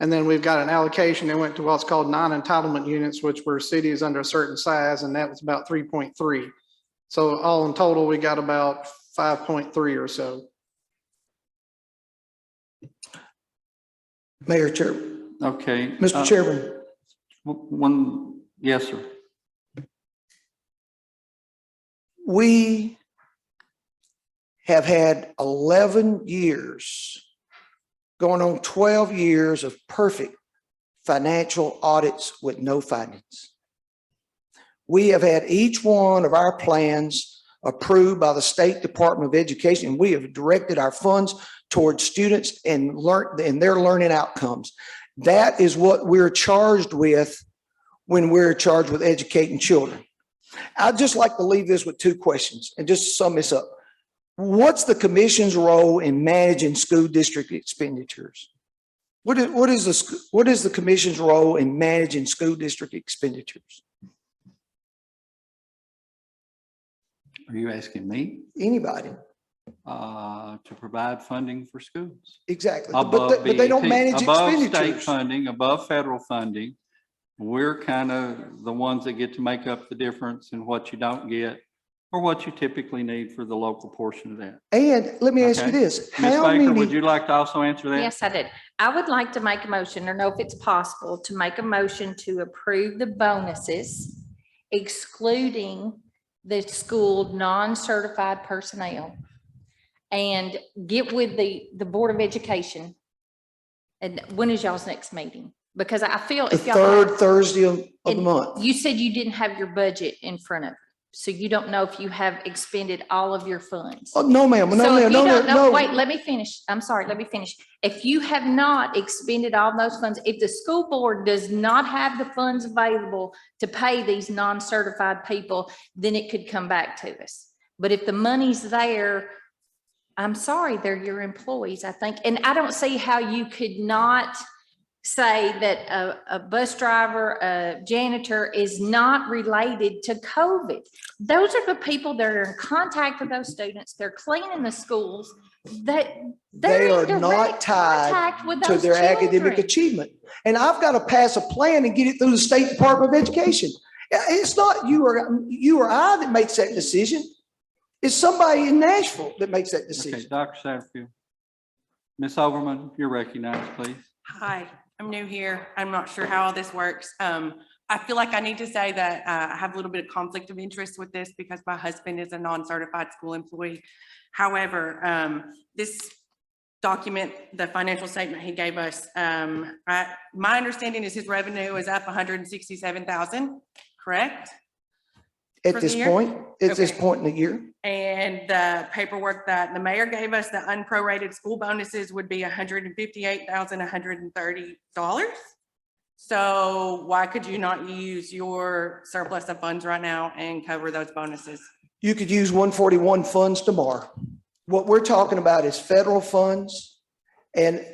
And then we've got an allocation that went to what's called non-entitlement units, which were cities under a certain size, and that was about 3.3. So all in total, we got about 5.3 or so. Mayor Chair, Okay. Mr. Chairman, Yes, sir. we have had 11 years, going on 12 years of perfect financial audits with no findings. We have had each one of our plans approved by the State Department of Education. We have directed our funds towards students and their learning outcomes. That is what we're charged with when we're charged with educating children. I'd just like to leave this with two questions and just sum this up. What's the commission's role in managing school district expenditures? What is the commission's role in managing school district expenditures? Are you asking me? Anybody. To provide funding for schools. Exactly. Above But they don't BEP, manage above state expenditures. funding, above federal funding. We're kind of the ones that get to make up the difference in what you don't get or what you typically need for the local portion of that. And let me ask you Okay. this. Ms. How Baker, would many, you like to also answer that? Yes, I did. I would like to make a motion, or know if it's possible, to make a motion to approve the bonuses, excluding the school non-certified personnel, and get with the Board of Education. And when is y'all's next meeting? Because I feel the if y'all. third Thursday of the And month? You said you didn't have your budget in front of you, so you don't know if you have expended all of your funds. Oh, no, ma'am. So No, if ma'am. you No, don't know, no. wait, let me finish. I'm sorry, let me finish. If you have not expended all those funds, if the school board does not have the funds available to pay these non-certified people, then it could come back to us. But if the money's there, I'm sorry, they're your employees, I think. And I don't see how you could not say that a bus driver, a janitor is not related to COVID. Those are the people that are in contact with those students. They're cleaning the schools, that They are not contact tied with to those their academic children. achievement. And I've got to pass a plan and get it through the State Department of Education. It's not you or I that makes that decision. It's somebody in Nashville that makes that Okay, decision. Dr. Satterfield. Ms. Overman, you're recognized, please. Hi, I'm new here. I'm not sure how all this works. I feel like I need to say that I have a little bit of conflict of interest with this because my husband is a non-certified school employee. However, this document, the financial statement he gave us, my understanding is his revenue is up 167,000, correct? At For this the year? point, at this Okay. point in the year, And the paperwork that the mayor gave us, the unprorated school bonuses would be $158,130. So why could you not use your surplus of funds right now and cover those bonuses? you could use 141 funds tomorrow. What we're talking about is federal funds, and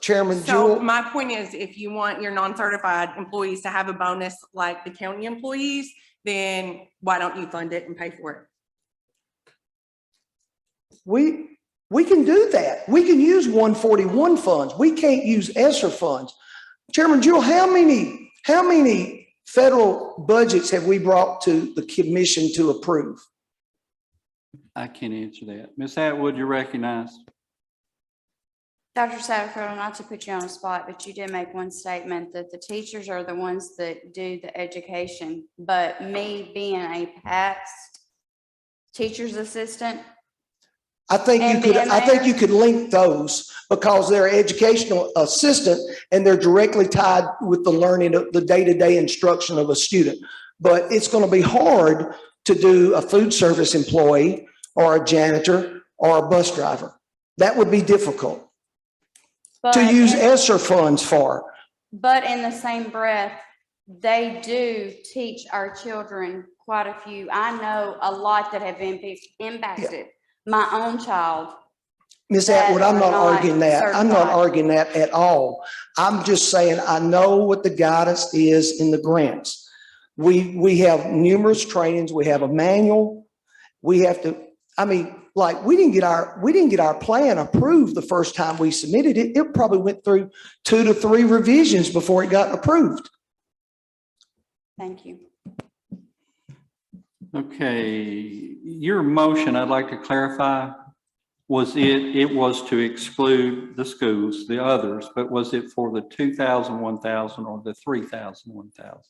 Chairman So Jewell. my point is, if you want your non-certified employees to have a bonus like the county employees, then why don't you fund it and pay for it? We can do that. We can use 141 funds. We can't use ESSER funds. Chairman Jewell, how many federal budgets have we brought to the commission to approve? I can't answer that. Ms. Atwood, you're recognized. Dr. Satterfield, not to put you on the spot, but you did make one statement that the teachers are the ones that do the education. But me being a past teacher's assistant, I think you could link those because they're educational assistant and they're directly tied with the learning of the day-to-day instruction of a student. But it's going to be hard to do a food service employee or a janitor or a bus driver. That would be difficult to use ESSER funds for. But in the same breath, they do teach our children quite a few. I know a lot that have been impacted. My own child Ms. that Atwood, I'm are not arguing that. I'm not certified. arguing that at all. I'm just saying, I know what the guidance is in the grants. We have numerous trainings. We have a manual. We have to, I mean, like, we didn't get our plan approved the first time we submitted it. It probably went through 2 to 3 revisions before it got approved. Thank you. Okay, your motion, I'd like to clarify, was it was to exclude the schools, the others, but was it for the 2,000, 1,000 or the 3,000, 1,000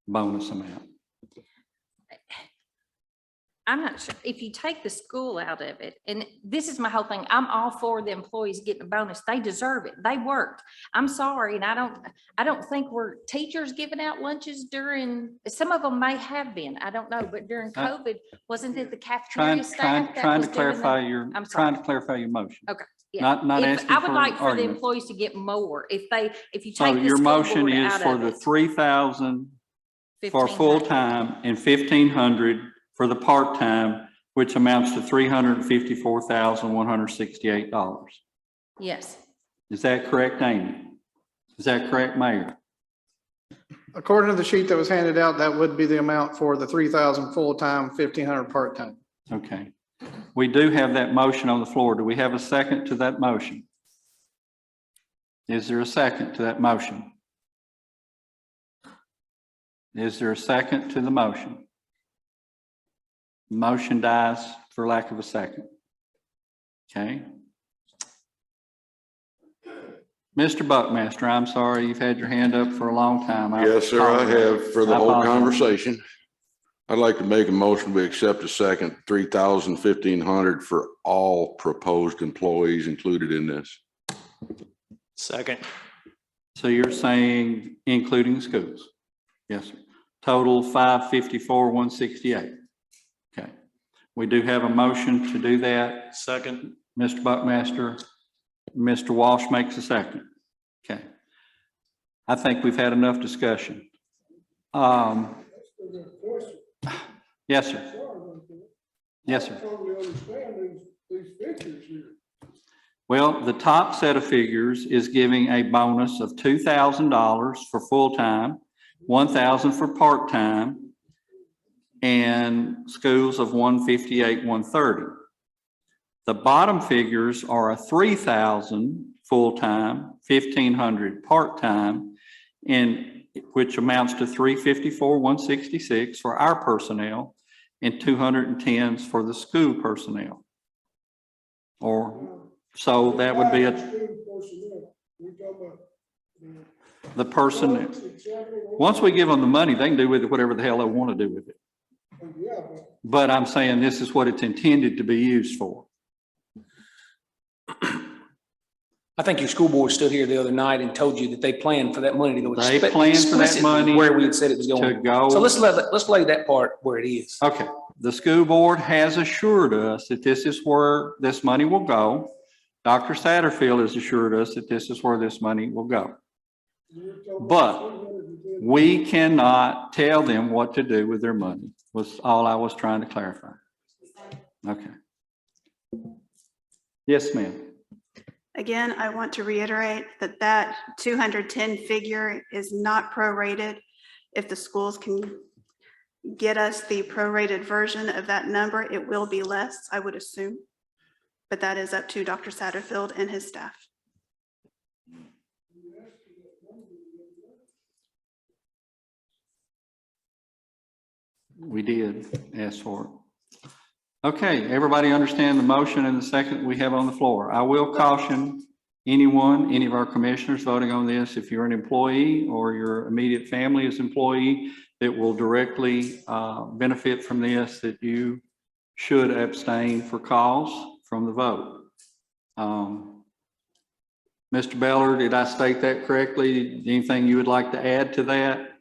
bonus amount? I'm not sure, if you take the school out of it, and this is my whole thing, I'm all for the employees getting a bonus. They deserve it. They worked. I'm sorry, and I don't think we're teachers giving out lunches during, some of them may have been, I don't know, but during COVID, wasn't it the cafeteria staff that Trying was to doing clarify that? your, I'm trying sorry. to clarify your motion. Okay. Yeah. Not If- asking I would for like for the argument. employees to get more. If you So take the your school motion board is out for of the it, 3,000 for 1,500. full-time and 1,500 for the part-time, which amounts to $354,168. Yes. Is that correct, Amy? Is that correct, Mayor? According to the sheet that was handed out, that would be the amount for the 3,000 full-time, 1,500 part-time. Okay. We do have that motion on the floor. Do we have a second to that motion? Is there a second to that motion? Is there a second to the motion? Motion dies for lack of a second. Okay. Mr. Buckmaster, I'm sorry, you've had your hand up for a long time. Yes, sir, I have for the I whole apologize. conversation. I'd like to make a motion, we accept a second 3,000, 1,500 for all proposed employees included in this. Second. So you're saying including schools? Yes, sir. Total 554,168. Okay. We do have a motion to do that. Second. Mr. Buckmaster, Mr. Walsh makes a second. Okay. I think we've had enough discussion. Yes, sir. Yes, sir. Well, the top set of figures is giving a bonus of $2,000 for full-time, 1,000 for part-time, and schools of 158, 130. The bottom figures are a 3,000 full-time, 1,500 part-time, and which amounts to 354, 166 for our personnel and 210s for the school personnel. Or so that would be the personnel. Once we give them the money, they can do with it whatever the hell they want to do with it. But I'm saying this is what it's intended to be used for. I think your school board stood here the other night and told you that they planned for that money to go. They planned for that explicitly money where we had said it was to going. go. So let's lay that part where it is. Okay, the school board has assured us that this is where this money will go. Dr. Satterfield has assured us that this is where this money will go. But we cannot tell them what to do with their money, was all I was trying to clarify. Okay. Yes, ma'am. Again, I want to reiterate that that 210 figure is not prorated. If the schools can get us the prorated version of that number, it will be less, I would assume. But that is up to Dr. Satterfield and his staff. We did ask for it. Okay, everybody understand the motion and the second we have on the floor. I will caution anyone, any of our commissioners voting on this, if you're an employee or your immediate family is employee that will directly benefit from this, that you should abstain for cause from the vote. Mr. Beller, did I state that correctly? Anything you would like to add to that?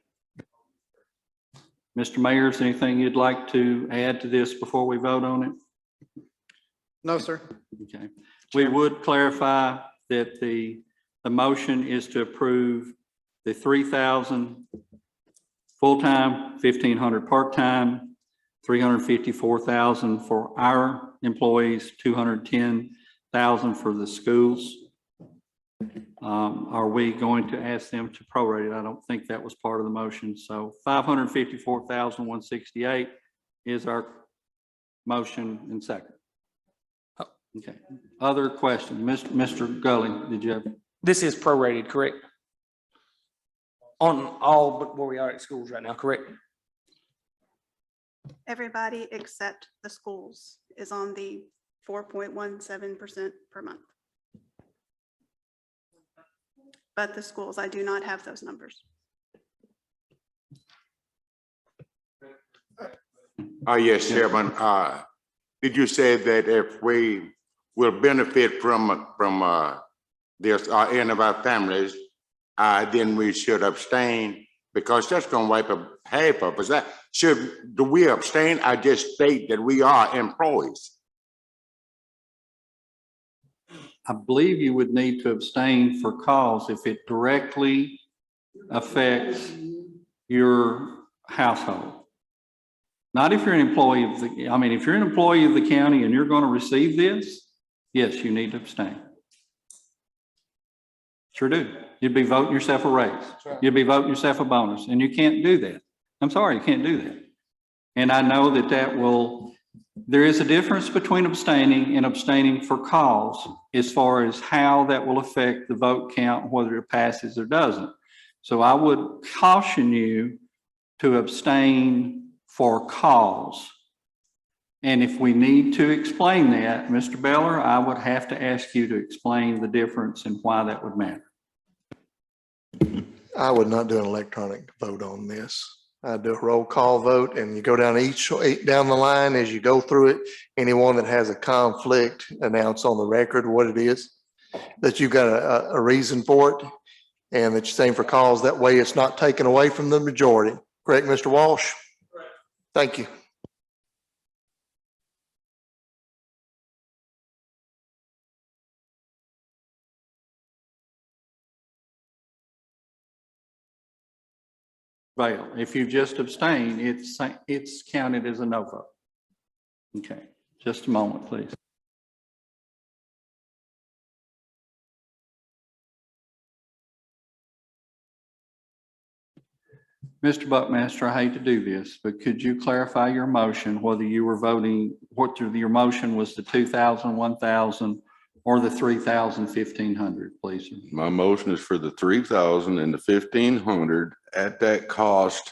Mr. Mayor, is there anything you'd like to add to this before we vote on it? No, sir. Okay. We would clarify that the motion is to approve the 3,000 full-time, 1,500 part-time, 354,000 for our employees, 210,000 $550,000 for the schools. Are we going to ask them to prorate it? I don't think that was part of the motion. So $554,168 is our motion and second. Okay. Other questions? Mr. Gully, did you have? This is prorated, correct? On all but where we are at schools right now, correct? Everybody except the schools is on the 4.17% per month. But the schools, I do not have those numbers. Yes, Chairman. Did you say that if we will benefit from this, any of our families, then we should abstain, because that's going to wipe up half of us? Do we abstain? I just state that we are employees. I believe you would need to abstain for cause if it directly affects your household. Not if you're an employee of the, I mean, if you're an employee of the county and you're going to receive this, yes, you need to abstain. Sure do. You'd be voting yourself a raise. You'd be voting yourself a bonus, and you can't do that. I'm sorry, you can't do that. And I know that there is a difference between abstaining and abstaining for cause as far as how that will affect the vote count, whether it passes or doesn't. So I would caution you to abstain for cause. And if we need to explain that, Mr. Beller, I would have to ask you to explain the difference and why that would matter. I would not do an electronic vote on this. I'd do a roll call vote, and you go down down the line as you go through it. Anyone that has a conflict, announce on the record what it is, that you've got a reason for it, and that you're saying for cause. That way it's not taken away from the majority. Correct, Mr. Walsh? Correct. Thank you. Fail. If you just abstain, it's counted as a no vote. Okay, just a moment, please. Mr. Buckmaster, I hate to do this, but could you clarify your motion, whether you were voting, what your motion was, the 2,000, 1,000, or the 3,000, 1,500, please? My motion is for the 3,000 and the 1,500 at that cost,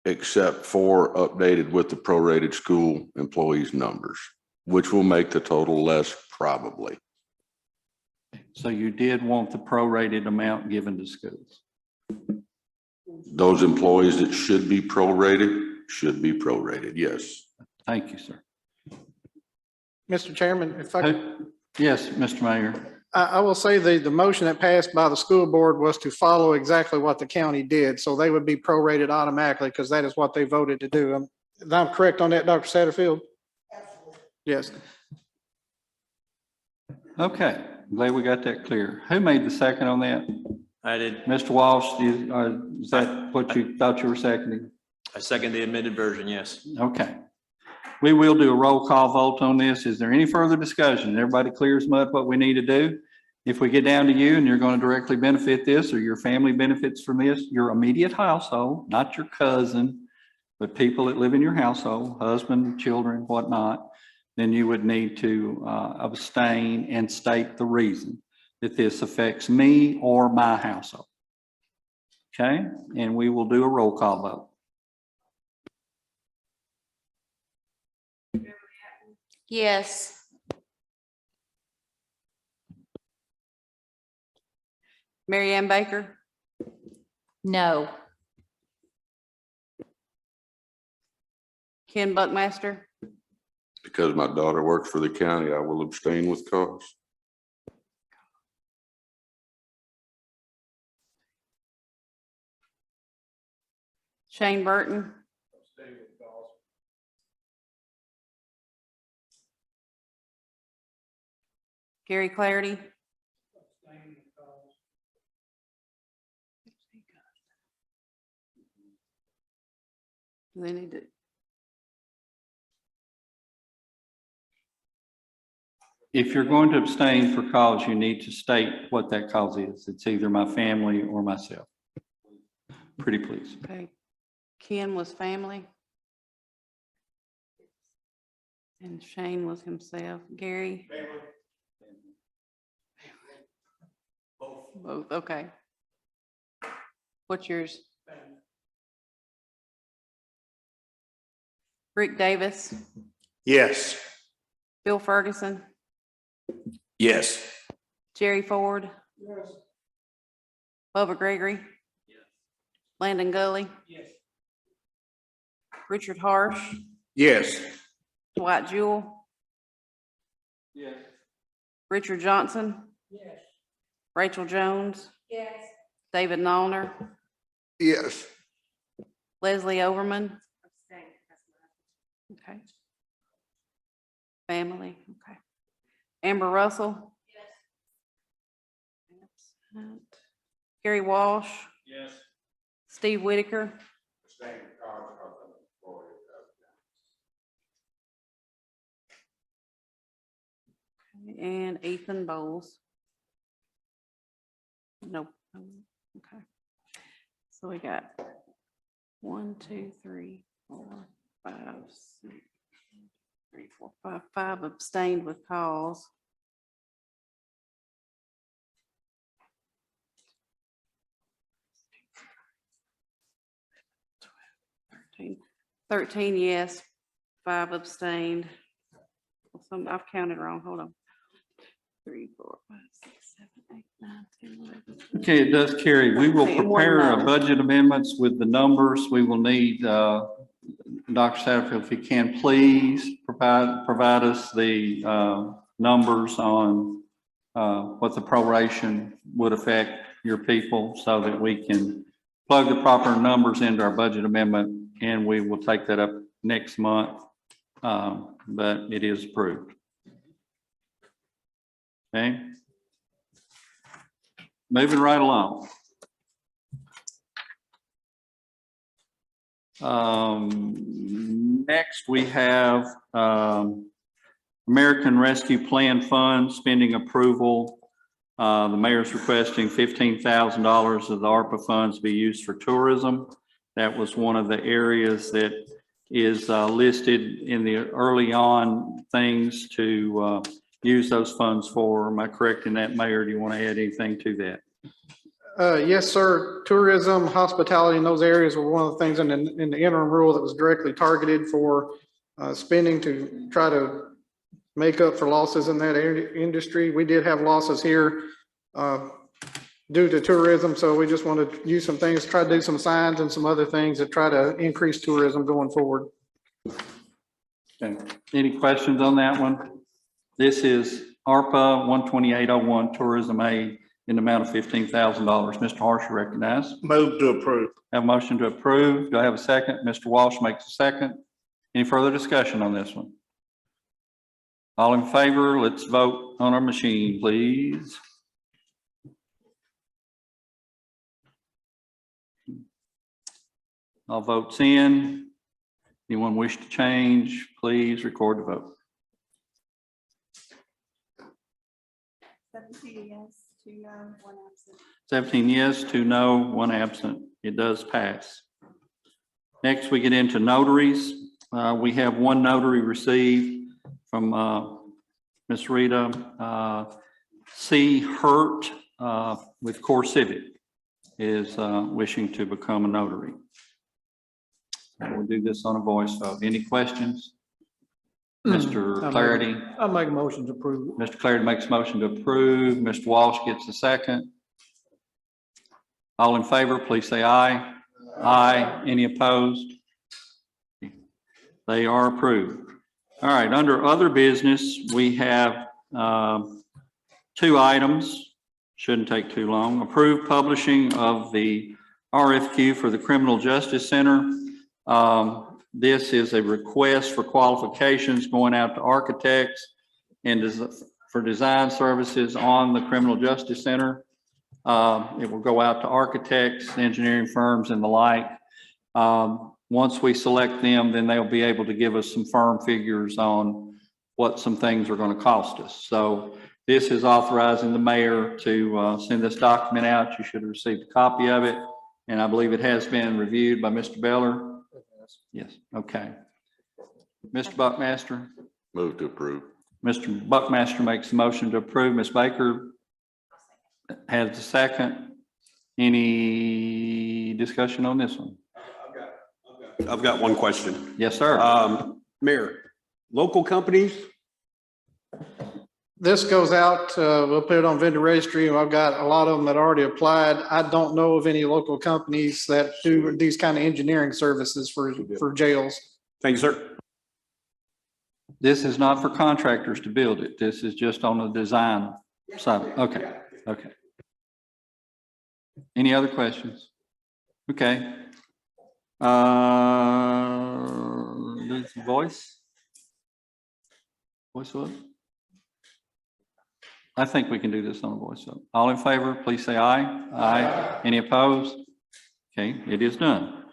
except for updated with the prorated school employees numbers, which will make the total less probably. So you did want the prorated amount given to schools? Those employees that should be prorated, yes. Thank you, sir. Mr. Chairman, if I could. Yes, Mr. Mayor. I will say the motion that passed by the school board was to follow exactly what the county did. So they would be prorated automatically because that is what they voted to do. I'm correct on that, Dr. Satterfield? Absolutely. Yes. Okay, glad we got that clear. Who made the second on that? I did. Mr. Walsh, is that what you thought you were seconding? I second the amended version, yes. Okay. We will do a roll call vote on this. Is there any further discussion? Everybody clear as mud what we need to do? If we get down to you and you're going to directly benefit this, or your family benefits from this, your immediate household, not your cousin, but people that live in your household, husband, children, whatnot, then you would need to abstain and state the reason that this affects me or my household. Okay, and we will do a roll call vote. Yes. Mary Ann Baker, No. Ken Buckmaster, Because my daughter works for the county, I will abstain with cause. Shane Burton, Gary Clarity, do they need to? If you're going to abstain for cause, you need to state what that cause is. It's either my family or myself. Pretty please. Okay. Ken was family. And Shane was himself. Gary? Both, okay. What's yours? Rick Davis, Yes. Bill Ferguson, Yes. Jerry Ford. Bubba Gregory. Landon Gully. Richard Harsh, Yes. Dwight Jewell. Richard Johnson. Rachel Jones. David Nollner, Yes. Leslie Overman. Okay. Family, okay. Amber Russell. Absent. Gary Walsh. Steve Whitaker. Okay, and Ethan Bowles. Nope. Okay. So we got 1, 2, 3, 4, 5, 6, 3, 4, 5. 5 abstained with cause. Thirteen yes, 5 abstained. Some I've counted wrong. Hold on. 3, 4, 5, 6, 7, 8, 9, 10, 11. Okay, it does carry. We will Okay, and one prepare a no. budget amendments with the numbers. We will need, Dr. Satterfield, if you can, please provide us the numbers on what the proration would affect your people so that we can plug the proper numbers into our budget amendment, and we will take that up next month, but it is approved. Okay. Moving right along. Next, we have American Rescue Plan Fund spending approval. The mayor's requesting $15,000 of the ARPA funds be used for tourism. That was one of the areas that is listed in the early on things to use those funds for. Am I correct in that, Mayor? Do you want to add anything to that? Yes, sir. Tourism, hospitality in those areas were one of the things in the interim rule that was directly targeted for spending to try to make up for losses in that industry. We did have losses here due to tourism, so we just wanted to use some things, try to do some signs and some other things that try to increase tourism going forward. Okay. Any questions on that one? This is ARPA 12801 Tourism Aid in the amount of $15,000. Mr. Harsh, you recognize. Move to approve. Have a motion to approve. Do I have a second? Mr. Walsh makes a second. Any further discussion on this one? All in favor, let's vote on our machine, please. All votes in. Anyone wish to change, please record the vote. 17 yes, 2 no, 1 absent. 17 yes, 2 no, 1 absent. It does pass. Next, we get into notaries. We have 1 notary received from Ms. Rita C. Hurt with Core Civic is wishing to become a notary. We'll do this on a voice vote. Any questions? Mr. Clarity? I'll make a motion to approve. Mr. Clarity makes a motion to approve. Mr. Walsh gets a second. All in favor, please say aye. Aye. Any opposed? They are approved. All right, under other business, we have 2 items. Shouldn't take too long. Approved publishing of the RFQ for the Criminal Justice Center. This is a request for qualifications going out to architects and for design services on the Criminal Justice Center. It will go out to architects, engineering firms, and the like. Once we select them, then they'll be able to give us some firm figures on what some things are going to cost us. So this is authorizing the mayor to send this document out. You should have received a copy of it. And I believe it has been reviewed by Mr. Beller. Yes, okay. Mr. Buckmaster? Move to approve. Mr. Buckmaster makes a motion to approve. Ms. Baker has the second. Any discussion on this one? I've got one question. Yes, sir. Mayor, local companies, This goes out, we'll put it on vendor registry, and I've got a lot of them that already applied. I don't know of any local companies that do these kind of engineering services for jails. thank you, sir. This is not for contractors to build it. This is just on the design side. Okay, okay. Any other questions? Okay. Voice? Voice vote? I think we can do this on a voice vote. All in favor, please say aye. Aye. Any opposed? Okay, it is done.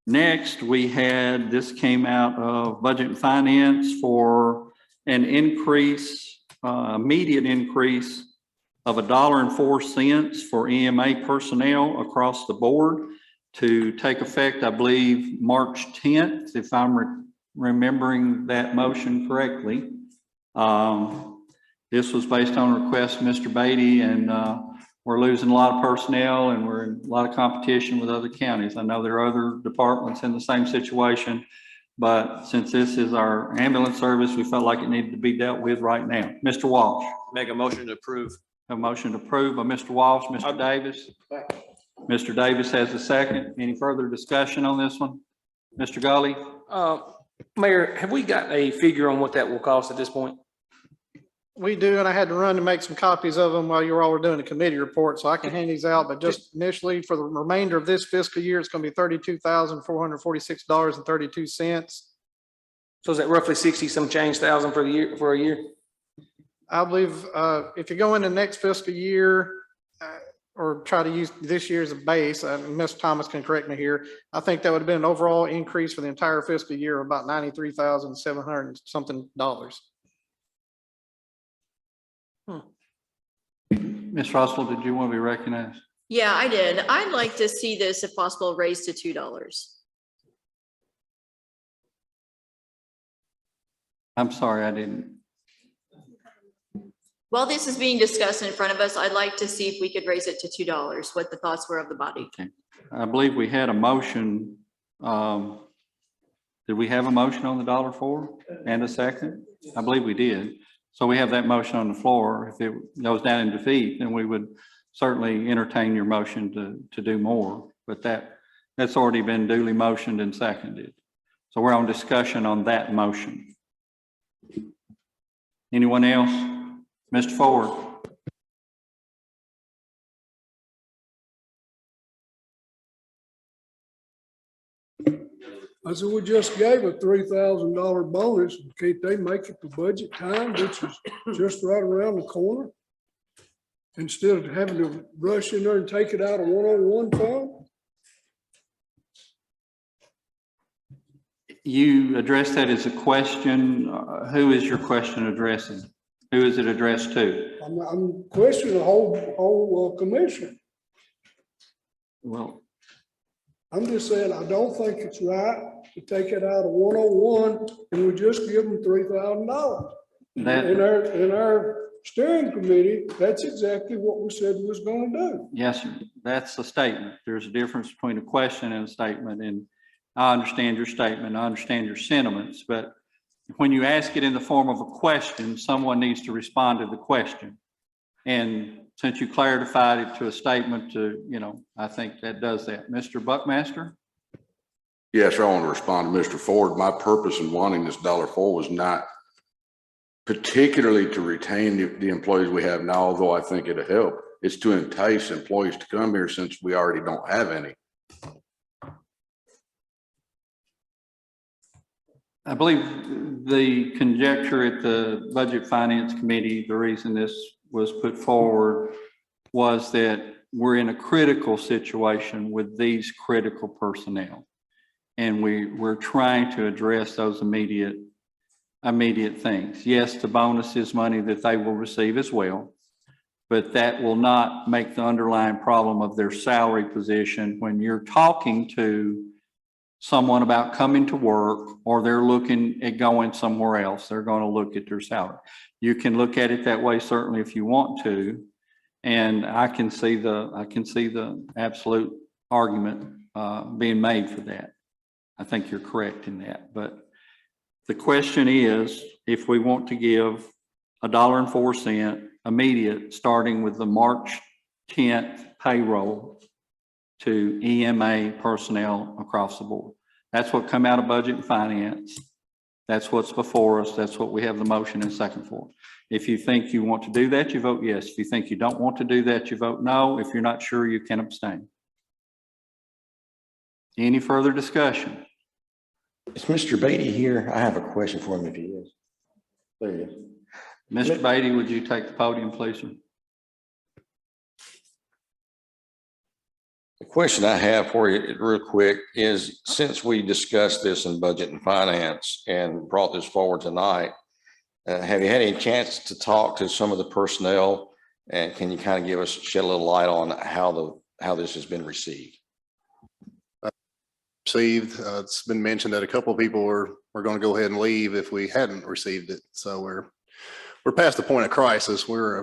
Next, we had, this came out of Budget and Finance for an increase, immediate increase of $1.04 for EMA personnel across the board to take effect, I believe, March 10th, if I'm remembering that motion correctly. This was based on a request from Mr. Beatty, and we're losing a lot of personnel and we're in a lot of competition with other counties. I know there are other departments in the same situation, but since this is our ambulance service, we felt like it needed to be dealt with right now. Mr. Walsh. Make a motion to approve. A motion to approve by Mr. Walsh. Mr. Davis. Mr. Davis has a second. Any further discussion on this one? Mr. Gully? Mayor, have we got a figure on what that will cost at this point? We do, and I had to run to make some copies of them while you all were doing the committee report, so I can hand these out, but just initially for the remainder of this fiscal year, it's going to be $32,446.32. So is that roughly 60 some change thousand for the year, for a year? I believe if you go into next fiscal year or try to use this year as a base, Ms. Thomas can correct me here, I think that would have been an overall increase for the entire fiscal year of about $93,700 something dollars. Ms. Russell, did you want to be recognized? Yeah, I did. I'd like to see this, if possible, raised to $2. I'm sorry, I didn't. While this is being discussed in front of us, I'd like to see if we could raise it to $2, what the thoughts were of the body. Okay. I believe we had a motion. Did we have a motion on the $1.04 and a second? I believe we did. So we have that motion on the floor. If it goes down in defeat, then we would certainly entertain your motion to do more. But that's already been duly motioned and seconded. So we're on discussion on that motion. Anyone else? Mr. Ford. I said, we just gave a $3,000 bonus. Can't they make it to budget time, which is just right around the corner? Instead of having to rush in there and take it out of 101 fund? You addressed that as a question. Who is your question addressing? Who is it addressed to? I'm questioning the whole commission. Well, I'm just saying, I don't think it's right to take it out of 101 and we just give them $3,000. In our steering committee, that's exactly what we said we was going to do. yes, sir. That's a statement. There's a difference between a question and a statement. And I understand your statement. I understand your sentiments, but when you ask it in the form of a question, someone needs to respond to the question. And since you clarified it to a statement I think that does that. Mr. Buckmaster? Yes, I want to respond to Mr. Ford. My purpose in wanting this $1.04 was not particularly to retain the employees we have now, although I think it'll help. It's to entice employees to come here since we already don't have any. I believe the conjecture at the Budget Finance Committee, the reason this was put forward was that we're in a critical situation with these critical personnel. And we're trying to address those immediate immediate things. Yes, the bonus is money that they will receive as well, but that will not make the underlying problem of their salary position when you're talking to someone about coming to work or they're looking at going somewhere else. They're going to look at their salary. You can look at it that way, certainly, if you want to. And I can see the absolute argument being made for that. I think you're correct in that. But the question is, if we want to give $1.04 immediate, starting with the March 10th payroll to EMA personnel across the board. That's what come out of budget and finance. That's what's before us. That's what we have the motion and second for. If you think you want to do that, you vote yes. If you think you don't want to do that, you vote no. If you're not sure, you can abstain. Any further discussion? Is Mr. Beatty here? I have a question for him if he is. There he is. Mr. Beatty, would you take the podium, please, sir? The question I have for you real quick is, since we discussed this in budget and finance and brought this forward tonight, have you had any chance to talk to some of the personnel? And can you kind of give us, shed a little light on how this has been received? Received. It's been mentioned that a couple of people were going to go ahead and leave if we hadn't received it. So we're past the point of crisis. I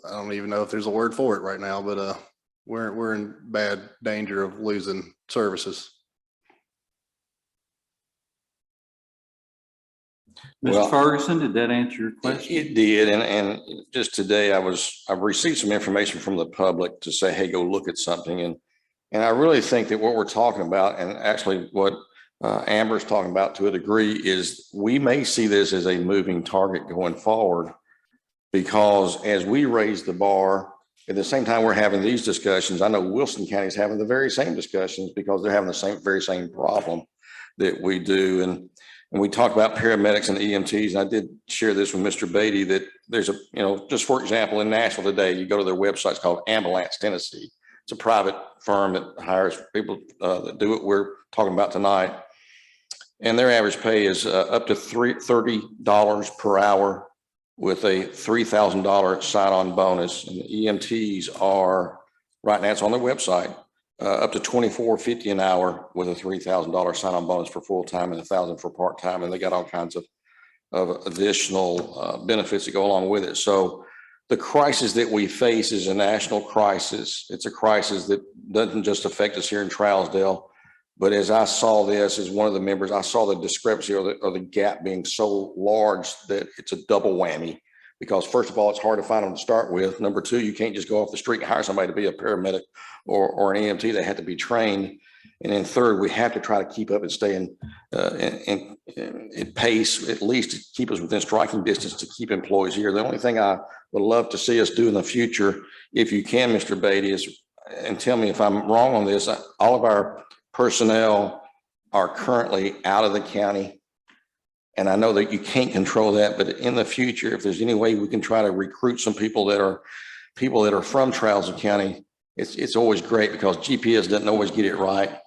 don't even know if there's a word for it right now, but we're in bad danger of losing services. Mr. Ferguson, did that answer your question? It did. And just today I've received some information from the public to say, hey, go look at something. And I really think that what we're talking about, and actually what Amber's talking about to a degree, is we may see this as a moving target going forward, because as we raise the bar, at the same time we're having these discussions, I know Wilson County is having the very same discussions because they're having the very same problem that we do. And we talk about paramedics and EMTs, and I did share this with Mr. Beatty, that there's just for example, in Nashville today, you go to their website, it's called Ambulance Tennessee. It's a private firm that hires people that do what we're talking about tonight. And their average pay is up to $30 per hour with a $3,000 sign-on bonus. And the EMTs are, right now it's on their website, up to $24.50 an hour with a $3,000 sign-on bonus for full-time and $1,000 for part-time. And they got all kinds of additional benefits that go along with it. So the crisis that we face is a national crisis. It's a crisis that doesn't just affect us here in Trousdale, but as I saw this, as one of the members, I saw the discrepancy or the gap being so large that it's a double whammy. Because first of all, it's hard to find them to start with. Number two, you can't just go off the street and hire somebody to be a paramedic or an EMT. They have to be trained. And then third, we have to try to keep up and stay in pace, at least to keep us within striking distance to keep employees here. The only thing I would love to see us do in the future, if you can, Mr. Beatty, is, and tell me if I'm wrong on this, all of our personnel are currently out of the county. And I know that you can't control that, but in the future, if there's any way we can try to recruit some people that are from Trousdale County, it's always great, because GPS doesn't always get it right.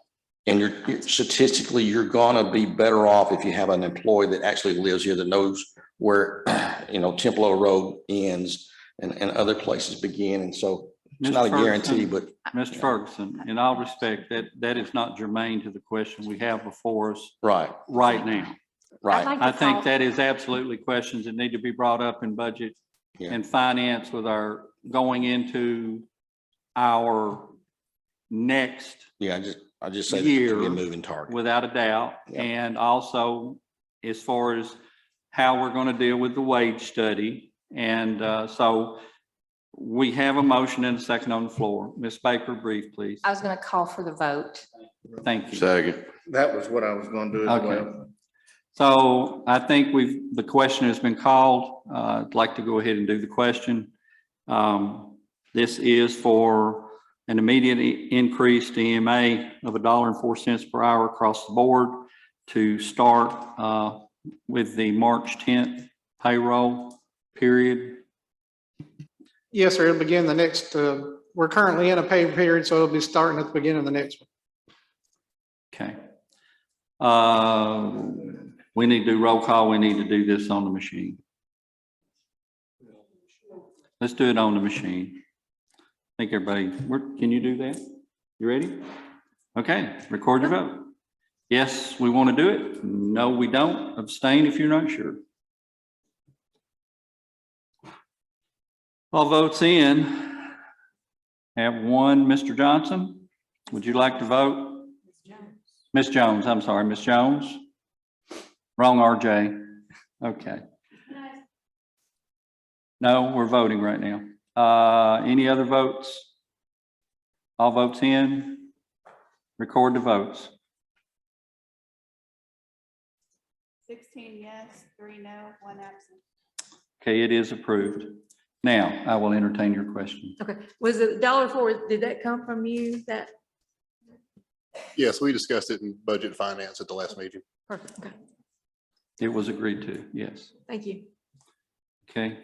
And statistically, you're gonna be better off if you have an employee that actually lives here, that knows where, Templo Road ends and other places begin. And so it's not a guarantee, but. Mr. Ferguson, in all respect, that is not germane to the question we have before us right now. Right. I think that is absolutely questions that need to be brought up in budget and finance with our going into our next I just say year, it should be a moving target without a doubt. Yeah. And also as far as how we're going to deal with the wage study. And so we have a motion and a second on the floor. Ms. Baker, brief, please. I was going to call for the vote. Thank you. Second. That was what I was going to do as well. So I think the question has been called. I'd like to go ahead and do the question. This is for an immediate increase to EMA of $1.04 per hour across the board to start with the March 10th payroll period. Yes, sir. It'll begin the next, we're currently in a pay period, so it'll be starting at the beginning of the next one. Okay. We need to do roll call. We need to do this on the machine. Let's do it on the machine. I think everybody, can you do that? You ready? Okay, record your vote. Yes, we want to do it. No, we don't. Abstain if you're not sure. All votes in. Have one, Mr. Johnson. Would you like to vote? Ms. Jones, I'm sorry, Ms. Jones. Wrong RJ. Okay. No, we're voting right now. Any other votes? All votes in. Record the votes. 16 yes, 3 no, 1 absent. Okay, it is approved. Now, I will entertain your question. Okay, was the $1.04, did that come from you? That, Yes, we discussed it in budget finance at the last meeting. perfect, okay, It was agreed to, yes. thank you. Okay.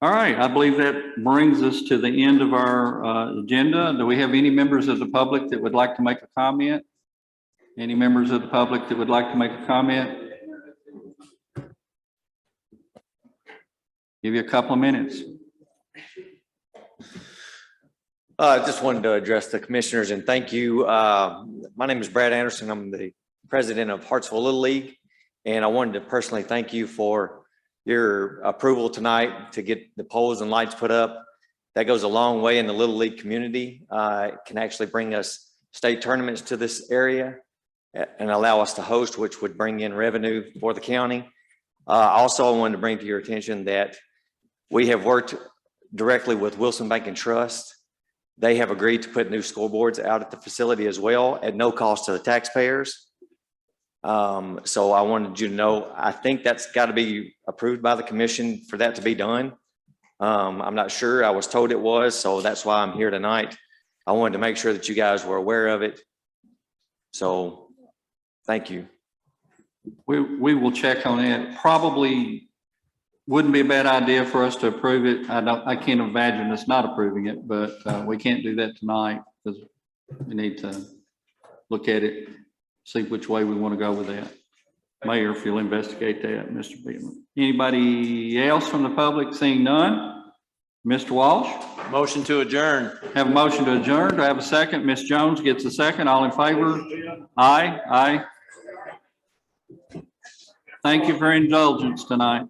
All right, I believe that brings us to the end of our agenda. Do we have any members of the public that would like to make a comment? Any members of the public that would like to make a comment? Give you a couple of minutes. I just wanted to address the commissioners and thank you. My name is Brad Anderson. I'm the president of Hartsville Little League. And I wanted to personally thank you for your approval tonight to get the poles and lights put up. That goes a long way in the Little League community. It can actually bring us state tournaments to this area and allow us to host, which would bring in revenue for the county. Also, I wanted to bring to your attention that we have worked directly with Wilson Bank and Trust. They have agreed to put new scoreboards out at the facility as well at no cost to the taxpayers. So I wanted you to know, I think that's got to be approved by the commission for that to be done. I'm not sure. I was told it was, so that's why I'm here tonight. I wanted to make sure that you guys were aware of it. So thank you. We will check on it. Probably wouldn't be a bad idea for us to approve it. I can't imagine us not approving it, but we can't do that tonight because we need to look at it, see which way we want to go with that. Mayor, if you'll investigate that, Mr. Beeman. Anybody else from the public? Seeing none? Mr. Walsh? Motion to adjourn. Have a motion to adjourn. Do I have a second? Ms. Jones gets a second. All in favor? Aye. Aye. Thank you for indulgence tonight.